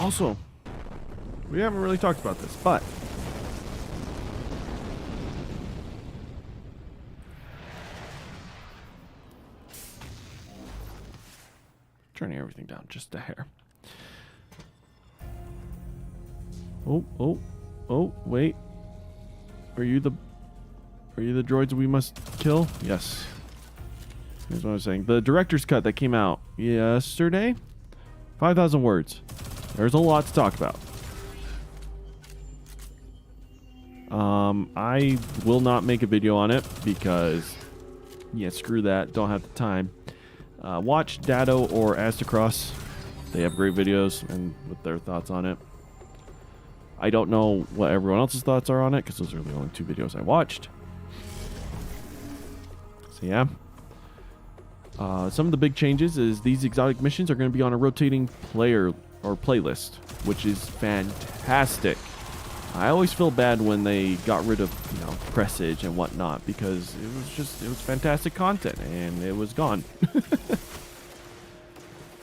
Also, we haven't really talked about this, but turning everything down just a hair. Oh, wait. Are you the droids we must kill? Yes. Here's what I was saying. The director's cut that came out yesterday, 5,000 words. There's a lot to talk about. I will not make a video on it because, yeah, screw that. Don't have the time. Watch Dado or Astacross. They have great videos and with their thoughts on it. I don't know what everyone else's thoughts are on it because those are the only two videos I watched. So yeah. Some of the big changes is these exotic missions are going to be on a rotating player or playlist, which is fantastic. I always feel bad when they got rid of, presage and whatnot because it was fantastic content and it was gone.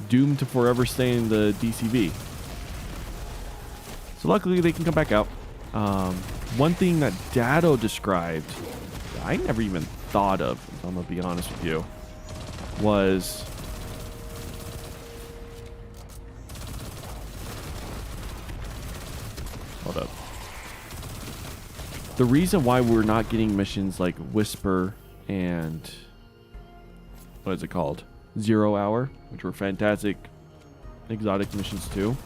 Doomed to forever stay in the DCV. So luckily they can come back out. One thing that Dado described, I never even thought of, if I'm gonna be honest with you, was hold up. The reason why we're not getting missions like Whisper and what is it called? 0 Hour, which were fantastic exotic missions too.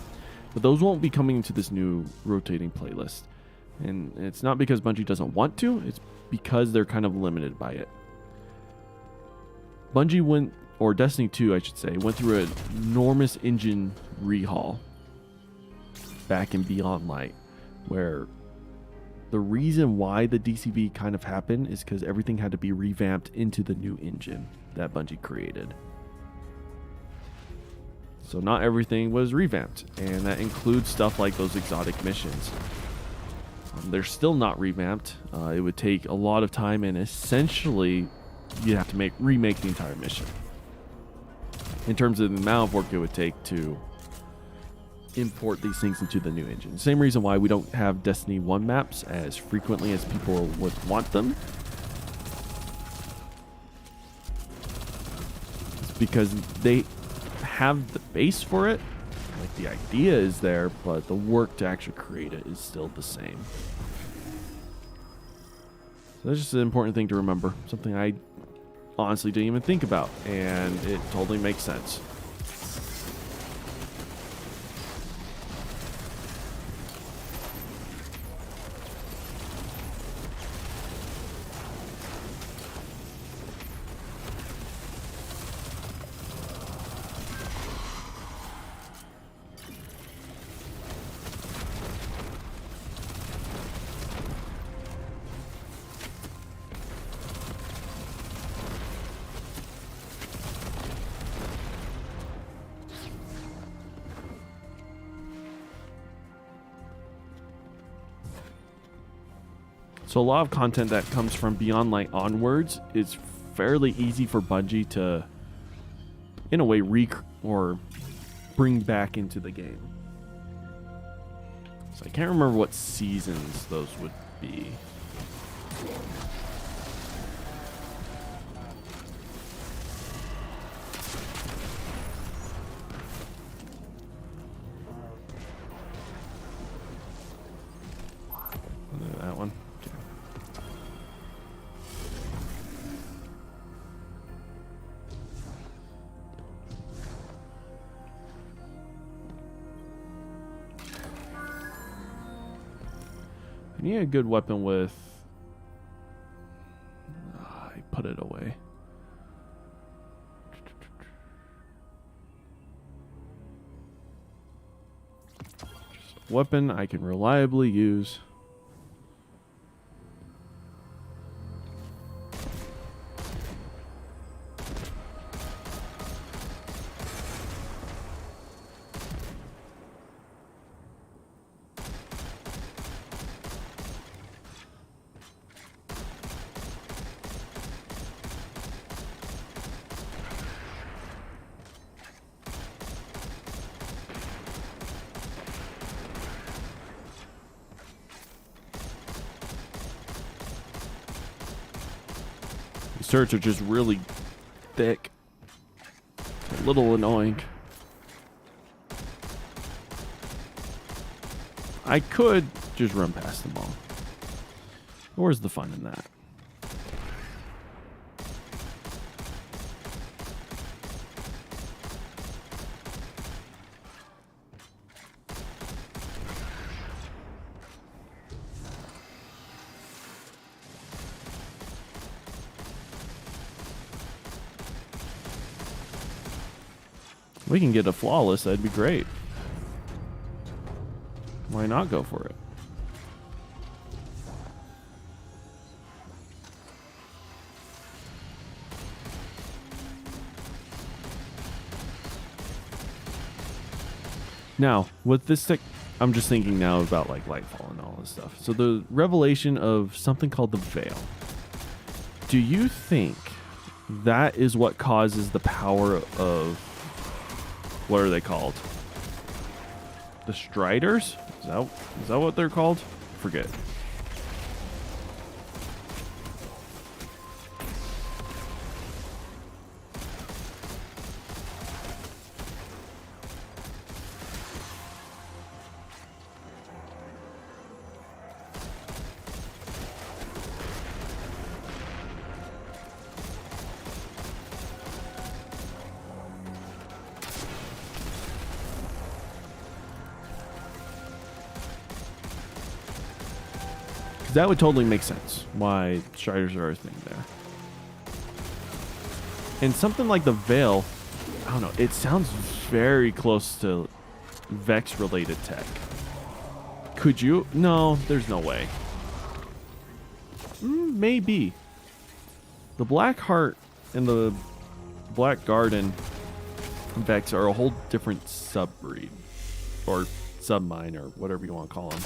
But those won't be coming to this new rotating playlist. And it's not because Bungie doesn't want to, it's because they're kind of limited by it. Bungie went, or Destiny 2 I should say, went through an enormous engine rehaul back in Beyond Light, where the reason why the DCV kind of happened is because everything had to be revamped into the new engine that Bungie created. So not everything was revamped, and that includes stuff like those exotic missions. They're still not revamped. It would take a lot of time, and essentially you'd have to remake the entire mission. In terms of the amount of work it would take to import these things into the new engine. Same reason why we don't have Destiny 1 maps as frequently as people would want them. It's because they have the base for it. Like, the idea is there, but the work to actually create it is still the same. So that's just an important thing to remember. Something I honestly didn't even think about, and it totally makes sense. So a lot of content that comes from Beyond Light onwards is fairly easy for Bungie to, in a way, bring back into the game. So I can't remember what seasons those would be. That one. I need a good weapon with... I put it away. Just a weapon I can reliably use. Search are just really thick. A little annoying. I could just run past them all. Where's the fun in that? We can get a flawless, that'd be great. Why not go for it? Now, with this I'm just thinking now about like Lightfall and all this stuff. So the revelation of something called the Veil. Do you think that is what causes the power of... What are they called? The Striders? Is that what they're called? Forget. That would totally make sense why Striders are a thing there. And something like the Veil, I don't know, it sounds very close to Vex related tech. Could you? No, there's no way. Maybe. The Black Heart and the Black Garden Vex are a whole different subbreed. Or submine, or whatever you want to call them.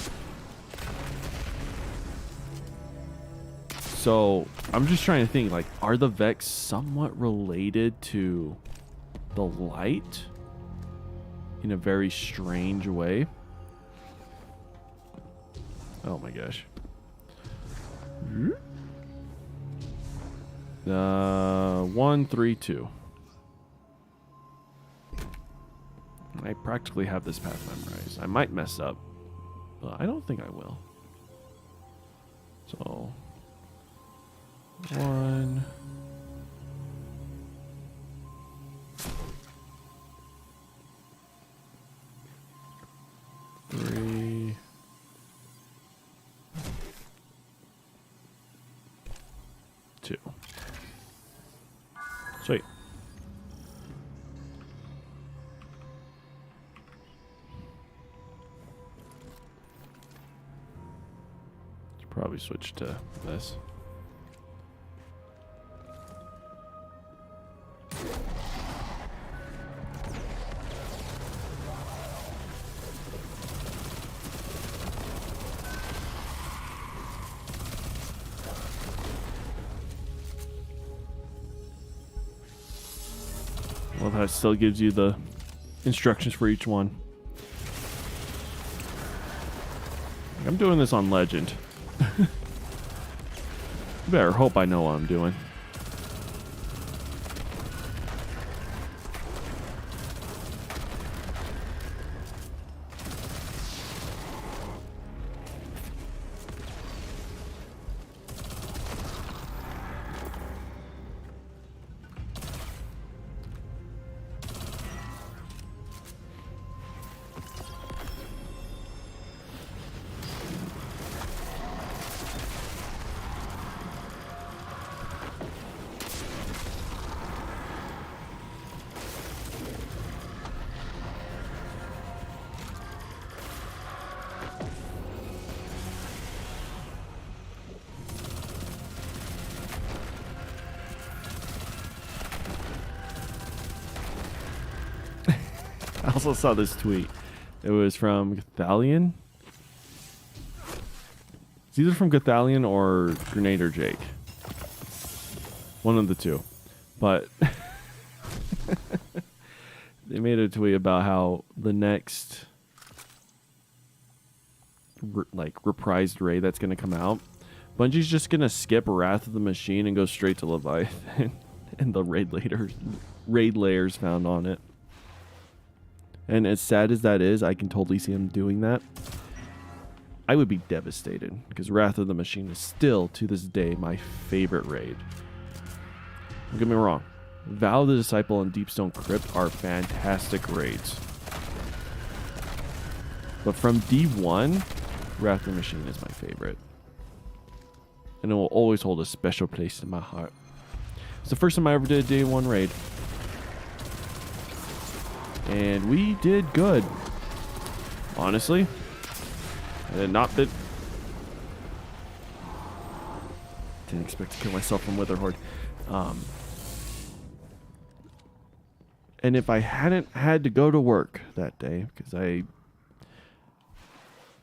So I'm just trying to think, like, are the Vex somewhat related to the light in a very strange way? Oh my gosh. 1, 3, 2. I practically have this path memorized. I might mess up, but I don't think I will. So 1, 3, 2. Sweet. Should probably switch to this. Love how it still gives you the instructions for each one. I'm doing this on Legend. You better hope I know what I'm doing. I also saw this tweet. It was from Gathalion. It's either from Gathalion or Grenader Jake. One of the two. But they made a tweet about how the next reprised raid that's going to come out, Bungie's just going to skip Wrath of the Machine and go straight to Leviathan and the raid layers found on it. And as sad as that is, I can totally see him doing that. I would be devastated because Wrath of the Machine is still, to this day, my favorite raid. Don't get me wrong. Vow of the Disciple and Deepstone Crypt are fantastic raids. But from D1, Wrath of the Machine is my favorite. And it will always hold a special place in my heart. It's the first time I ever did a Day 1 raid. And we did good. Honestly. I did not bit. Didn't expect to kill myself from Witherhoard. And if I hadn't had to go to work that day, because I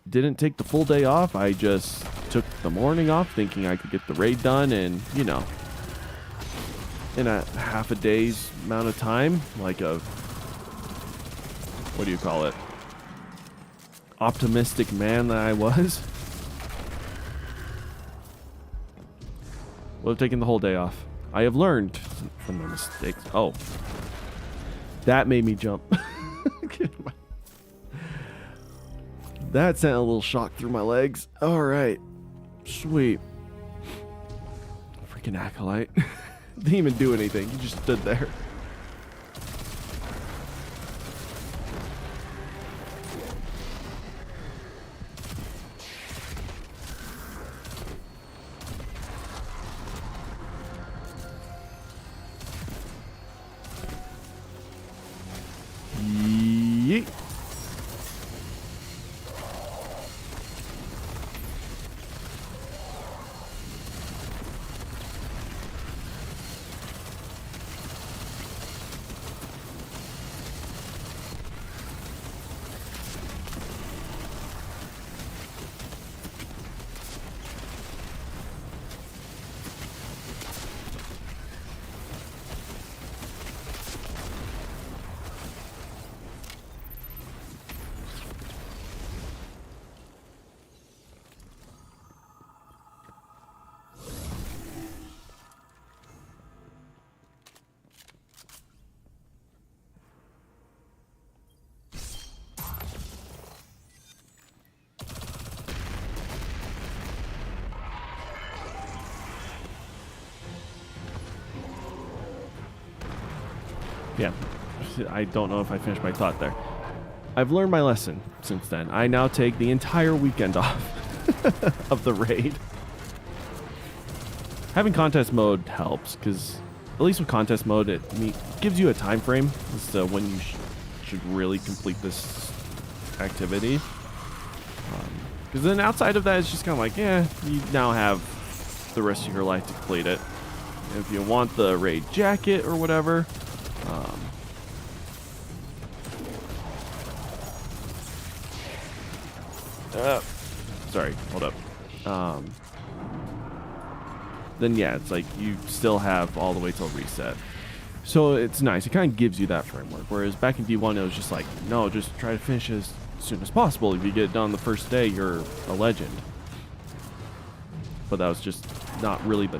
didn't take the full day off, I just took the morning off thinking I could get the raid done and, you know, in a half a day's amount of time, like a, what do you call it? Optimistic man that I was. Would have taken the whole day off. I have learned from my mistakes. Oh. That made me jump. That sent a little shock through my legs. Alright. Sweet. Freaking Acolyte. Didn't even do anything. He just stood there. Yeet. Yeah, I don't know if I finished my thought there. I've learned my lesson since then. I now take the entire weekend off of the raid. Having contest mode helps, because at least with contest mode, it gives you a time frame as to when you should really complete this activity. Because then outside of that, it's just kind of like, yeah, you now have the rest of your life to complete it. If you want the raid jacket or whatever, sorry, hold up. Then yeah, it's like you still have all the way till reset. So it's nice. It kind of gives you that framework. Whereas back in D1, it was just like, no, just try to finish as soon as possible. If you get it done the first day, you're a legend. But that was just not really the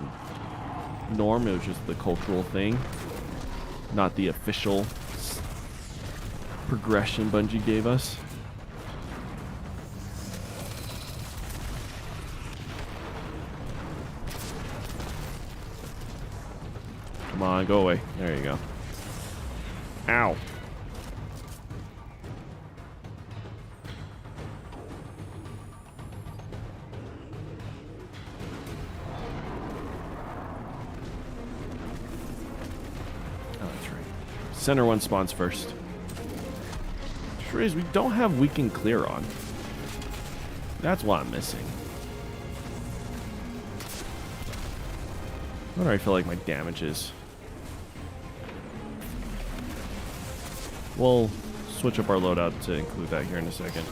norm. It was just the cultural thing, not the official progression Bungie gave us. Come on, go away. There you go. Ow. Oh, that's right. Center one spawns first. Sure is, we don't have weaken clear on. That's what I'm missing. What do I feel like my damage is? We'll switch up our loadout to include that here in a second.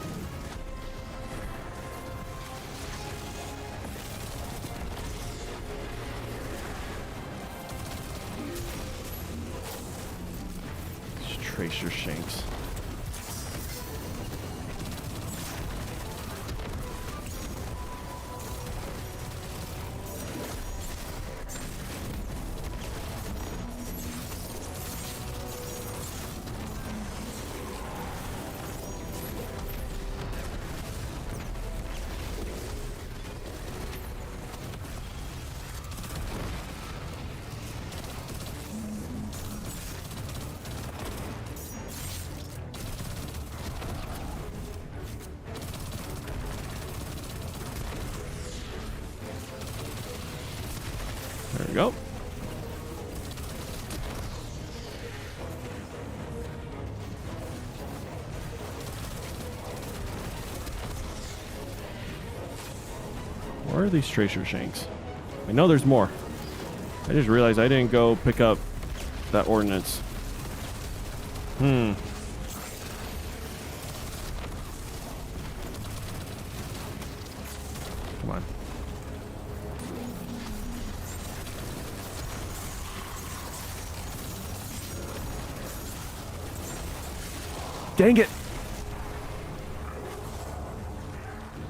Just tracer shanks. There we go. Where are these tracer shanks? I know there's more. I just realized I didn't go pick up that ordnance. Come on. Dang it!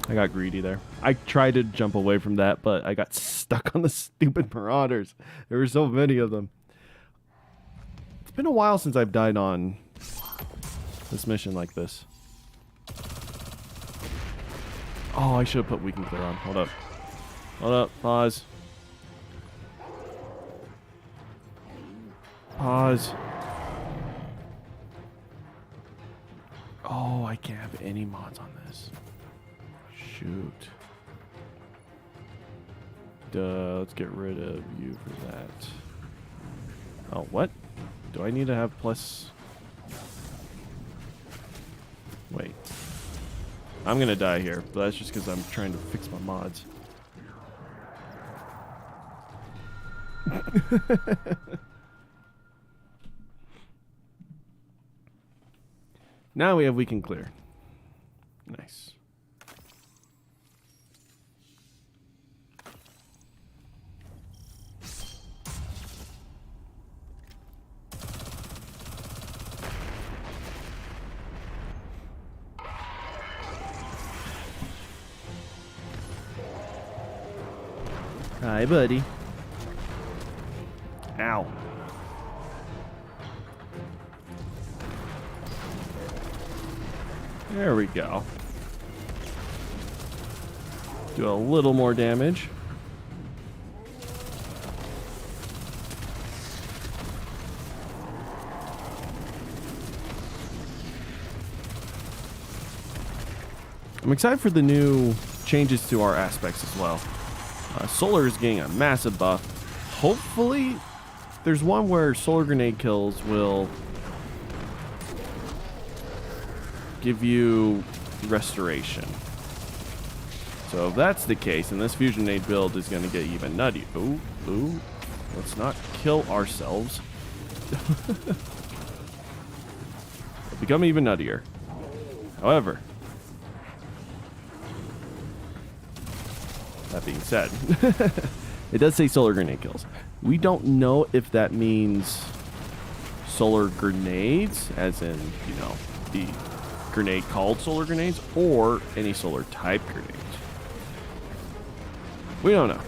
I got greedy there. I tried to jump away from that, but I got stuck on the stupid marauders. There were so many of them. It's been a while since I've died on this mission like this. Oh, I should have put weaken clear on. Hold up. Hold up. Pause. Pause. Oh, I can't have any mods on this. Shoot. Duh, let's get rid of you for that. Oh, what? Do I need to have plus... Wait. I'm gonna die here, but that's just because I'm trying to fix my mods. Now we have weaken clear. Nice. Hi, buddy. Ow. There we go. Do a little more damage. I'm excited for the new changes to our aspects as well. Solar is getting a massive buff. Hopefully, there's one where solar grenade kills will give you restoration. So if that's the case, then this fusion grenade build is going to get even nutty. Ooh. Let's not kill ourselves. It'll become even nuttier. However, that being said, it does say solar grenade kills. We don't know if that means solar grenades, as in, you know, the grenade called solar grenades, or any solar type grenades. We don't know.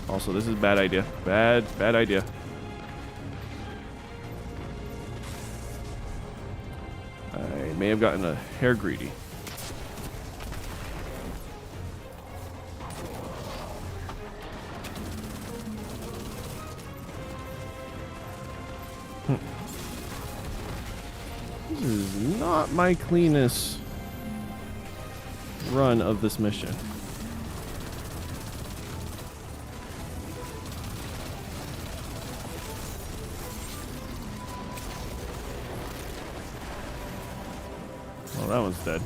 Also, this is a bad idea. Bad idea. I may have gotten a hair greedy. This is not my cleanest run of this mission. Well, that one's dead.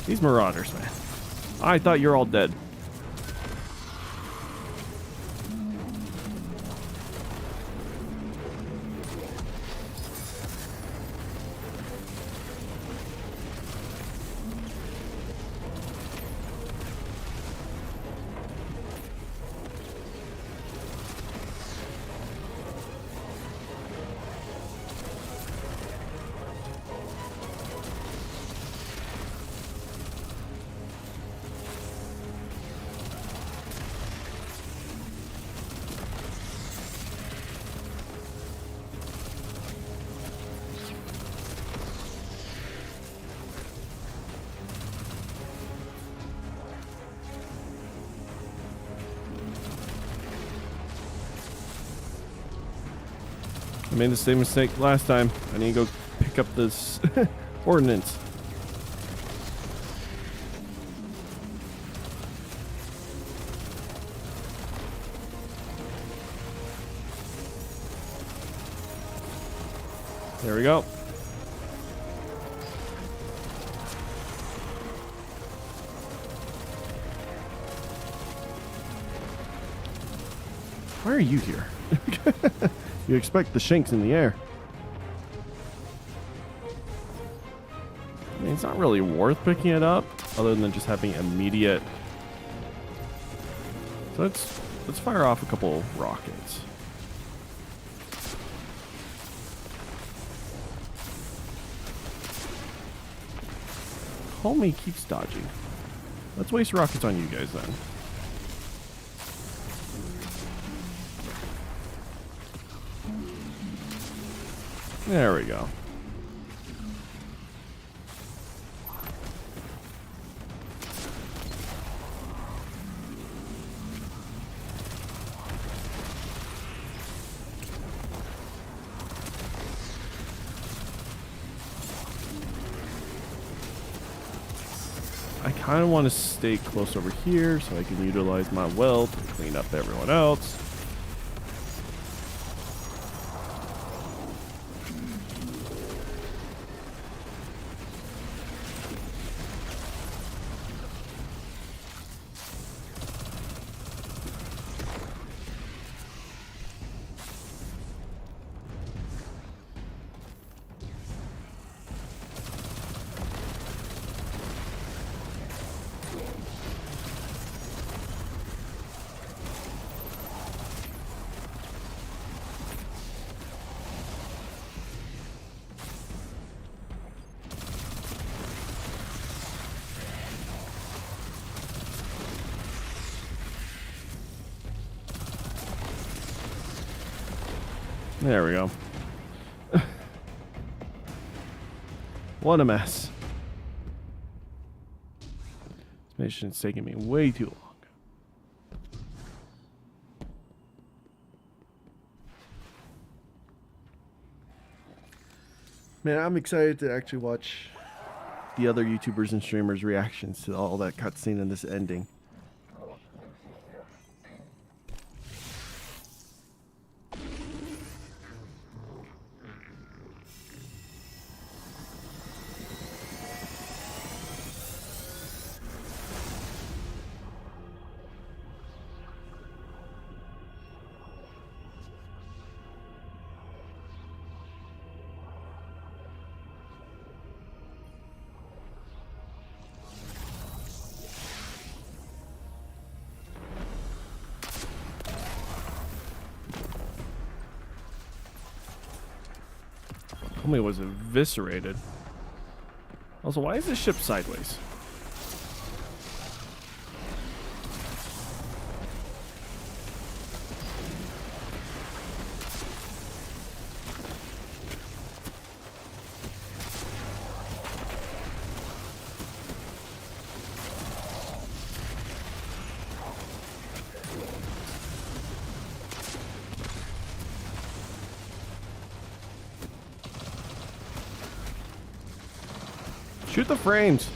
These marauders, man. I thought you're all dead. I made the same mistake last time. I need to go pick up this ordnance. There we go. Why are you here? You expect the shanks in the air. I mean, it's not really worth picking it up, other than just having immediate. So let's fire off a couple rockets. Homie keeps dodging. Let's waste rockets on you guys then. There we go. I kind of want to stay close over here so I can utilize my weld to clean up everyone else. There we go. What a mess. This mission's taking me way too long. Man, I'm excited to actually watch the other YouTubers and streamers' reactions to all that cutscene and this ending. Homie was eviscerated. Also, why is this ship sideways? Shoot the frames.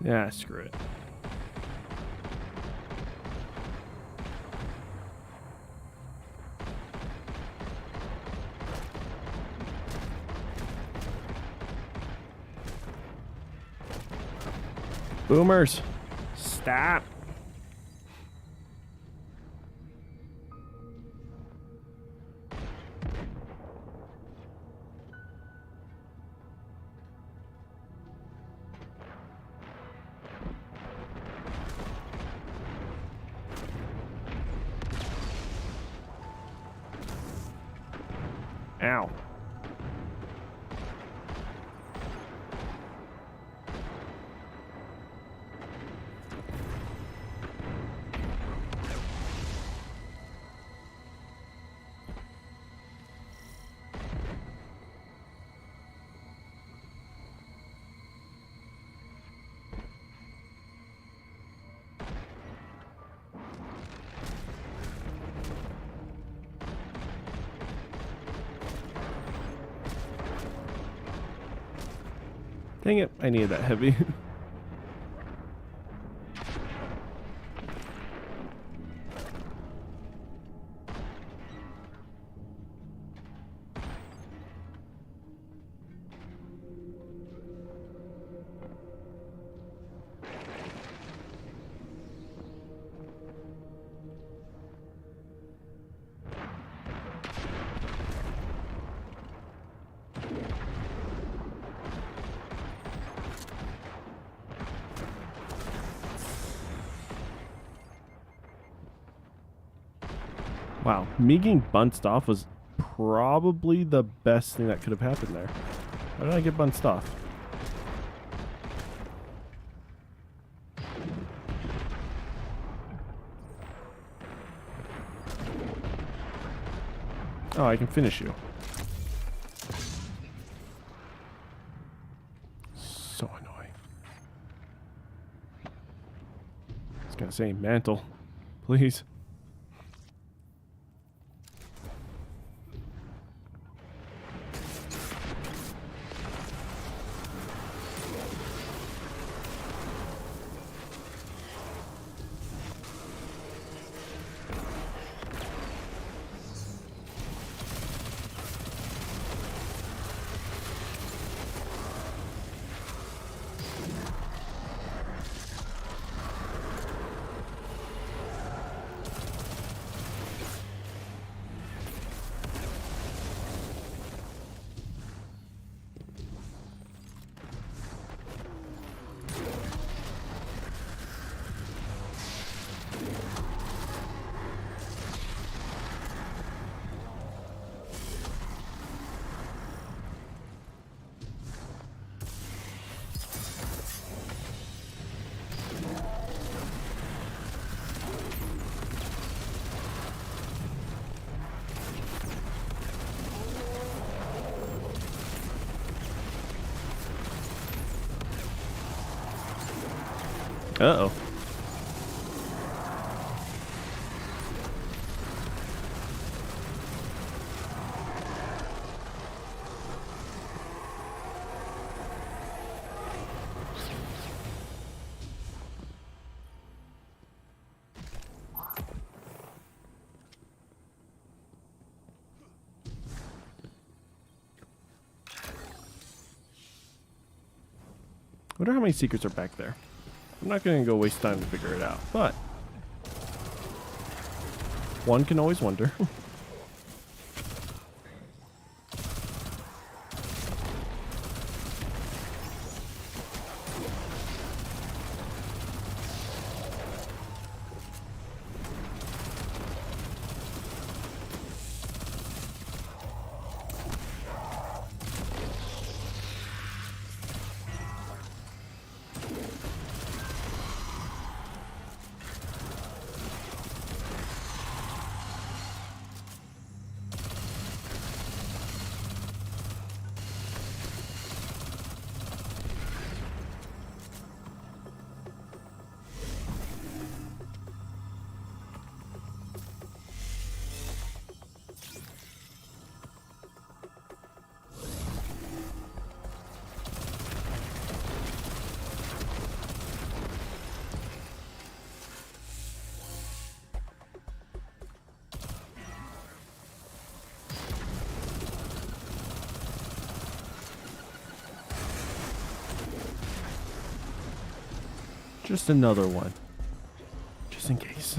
Yeah, screw it. Boomers, stop. Ow. Dang it, I needed that heavy. Wow, me getting bunched off was probably the best thing that could have happened there. How did I get bunched off? Oh, I can finish you. So annoying. I was gonna say mantle, please. Uh-oh. I wonder how many secrets are back there. I'm not going to go waste time to figure it out, but one can always wonder. Just another one. Just in case.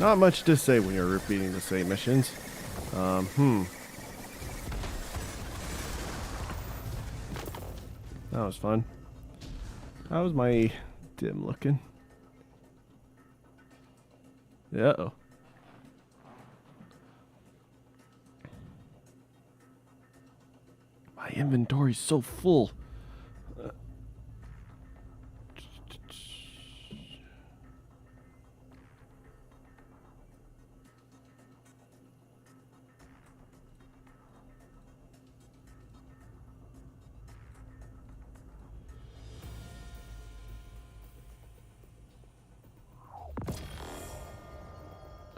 Not much to say when you're repeating the same missions. That was fun. How was my dim looking? Uh-oh. My inventory's so full.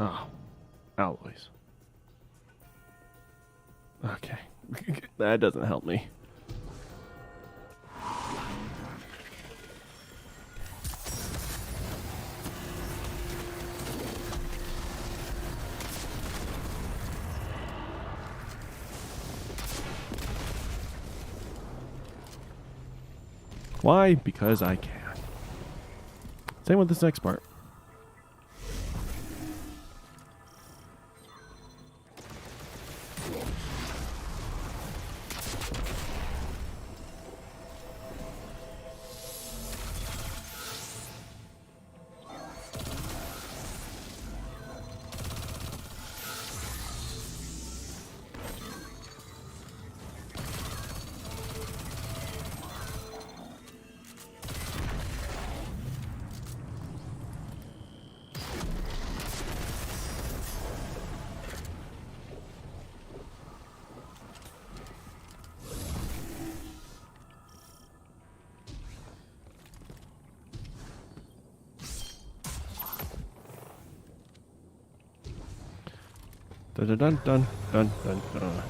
Oh, alloys. Okay. That doesn't help me. Why? Because I can. Same with this next part. Dun dun dun dun dun dun dun.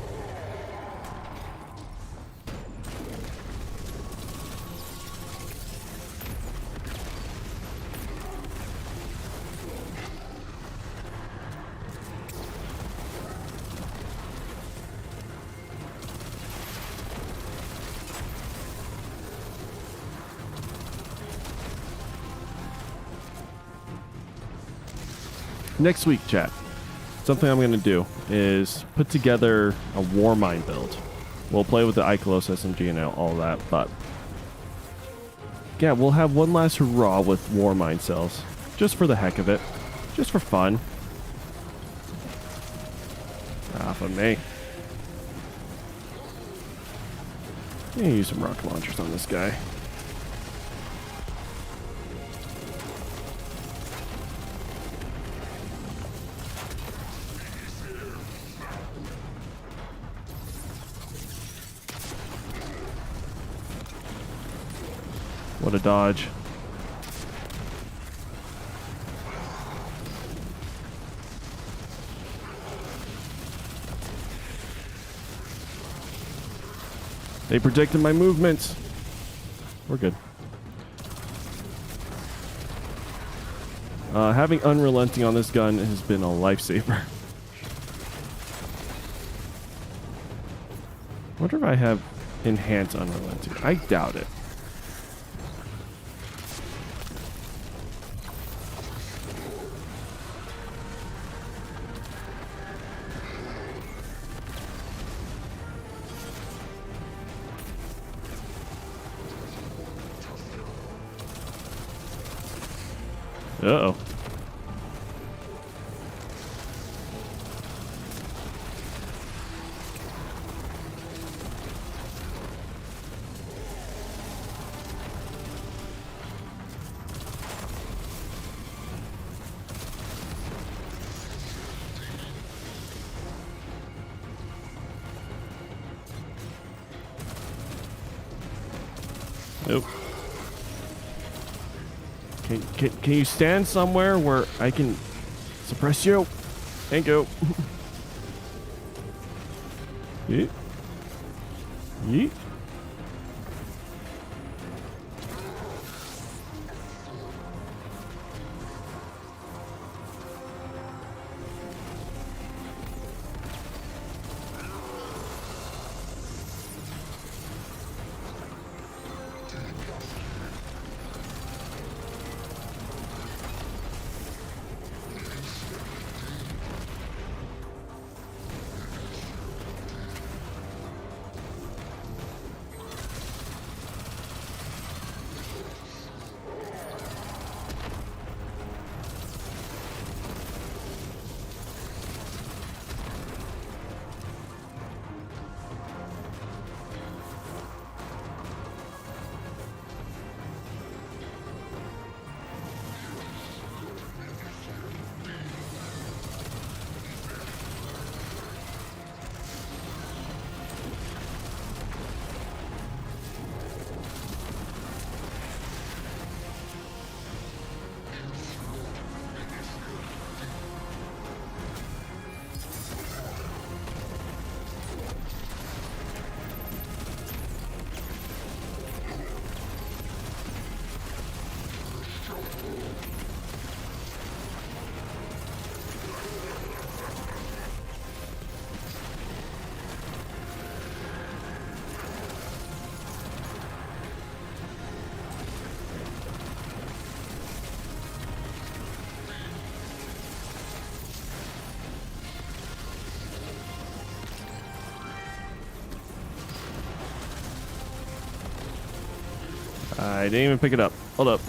Next week, chat. Something I'm going to do is put together a Warmind build. We'll play with the Ikelos SMG and all that, but yeah, we'll have one last hurrah with Warmind cells, just for the heck of it, just for fun. Off of me. I'm gonna use some rocket launchers on this guy. What a dodge. They predicted my movements. We're good. Having unrelenting on this gun has been a lifesaver. Wonder if I have enhanced unrelenting. I doubt it. Uh-oh. Nope. Can you stand somewhere where I can suppress you? Thank you. Yeet. Yeet. I didn't even pick it up. Hold up.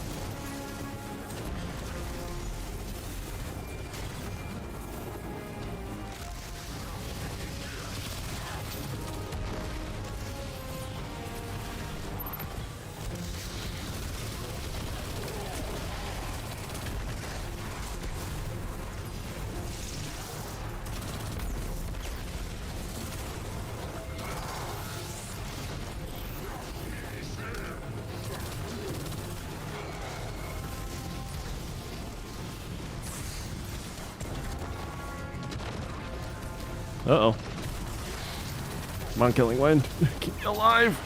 Uh-oh. Come on, Killing Wind. Keep me alive.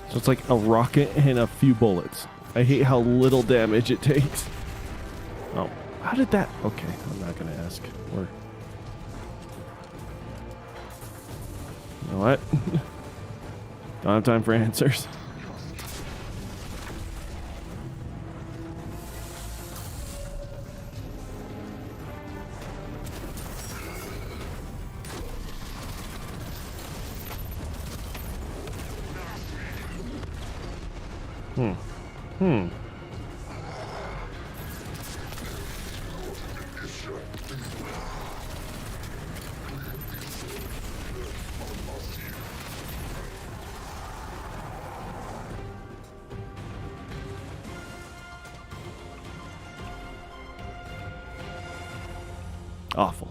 So it's like a rocket and a few bullets. I hate how little damage it takes. Oh, how did that? Okay, I'm not gonna ask. Or, you know what? Don't have time for answers. Awful.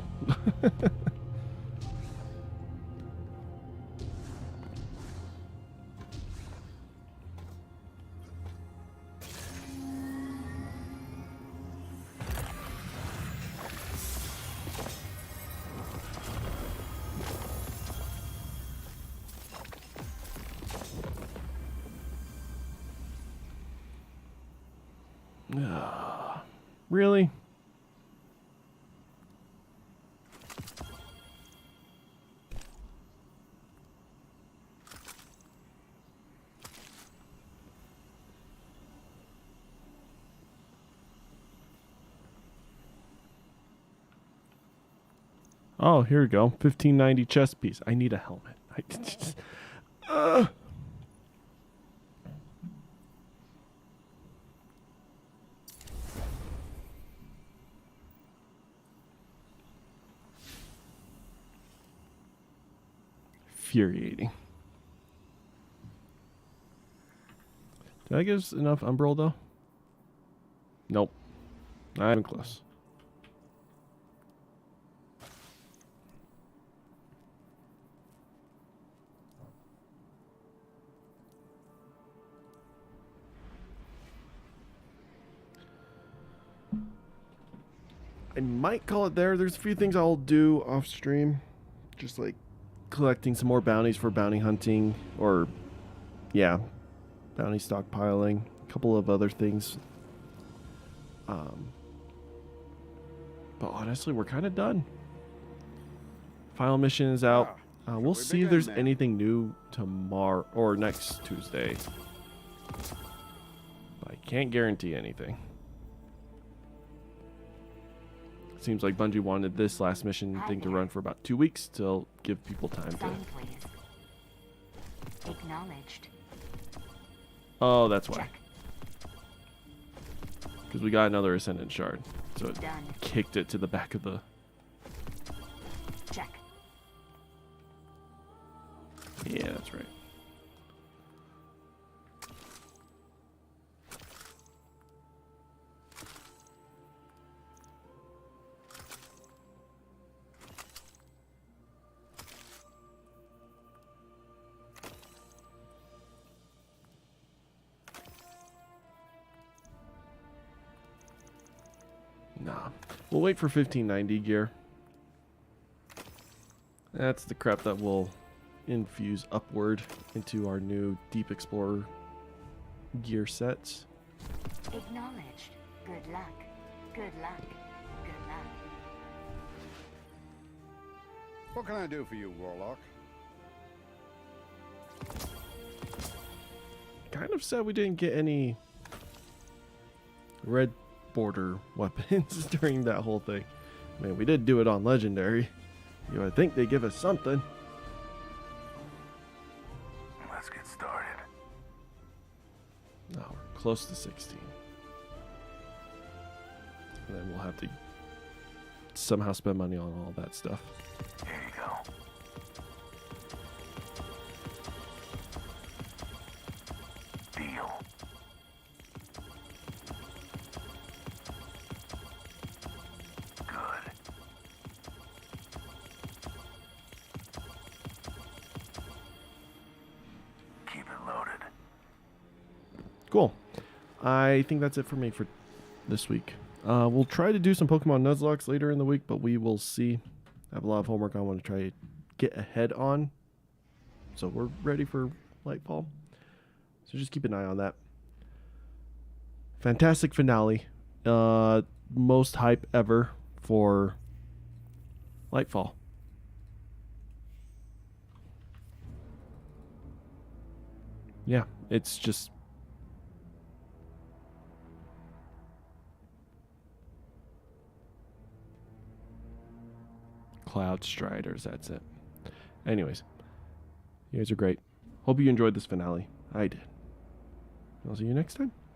Really? Oh, here we go. 1590 chest piece. I need a helmet. Infuriating. Did I get us enough Umbral though? Nope. Not even close. I might call it there. There's a few things I'll do off stream. Just like collecting some more bounties for bounty hunting, or yeah, bounty stockpiling, a couple of other things. But honestly, we're kind of done. Final mission is out. We'll see if there's anything new tomorrow or next Tuesday. But I can't guarantee anything. Seems like Bungie wanted this last mission thing to run for about 2 weeks to give people time to... Acknowledged. Oh, that's why. Because we got another Ascendant Shard. So it kicked it to the back of the... Check. Yeah, that's right. Nah. We'll wait for 1590 gear. That's the crap that will infuse upward into our new Deep Explorer gear sets. Acknowledged. Good luck. Good luck. Good luck. What can I do for you, Warlock? Kind of sad we didn't get any red border weapons during that whole thing. Man, we did do it on Legendary. You would think they give us something. Let's get started. No, we're close to 16. And then we'll have to somehow spend money on all that stuff. Here you go. Deal. Good. Keep it loaded. Cool. I think that's it for me for this week. We'll try to do some Pokemon Nuzlocke later in the week, but we will see. I have a lot of homework I want to try to get ahead on. So we're ready for Lightfall. So just keep an eye on that. Fantastic finale. Most hype ever for Lightfall. Yeah, it's just Cloud Striders, that's it. Anyways, you guys are great. Hope you enjoyed this finale. I did. I'll see you next time.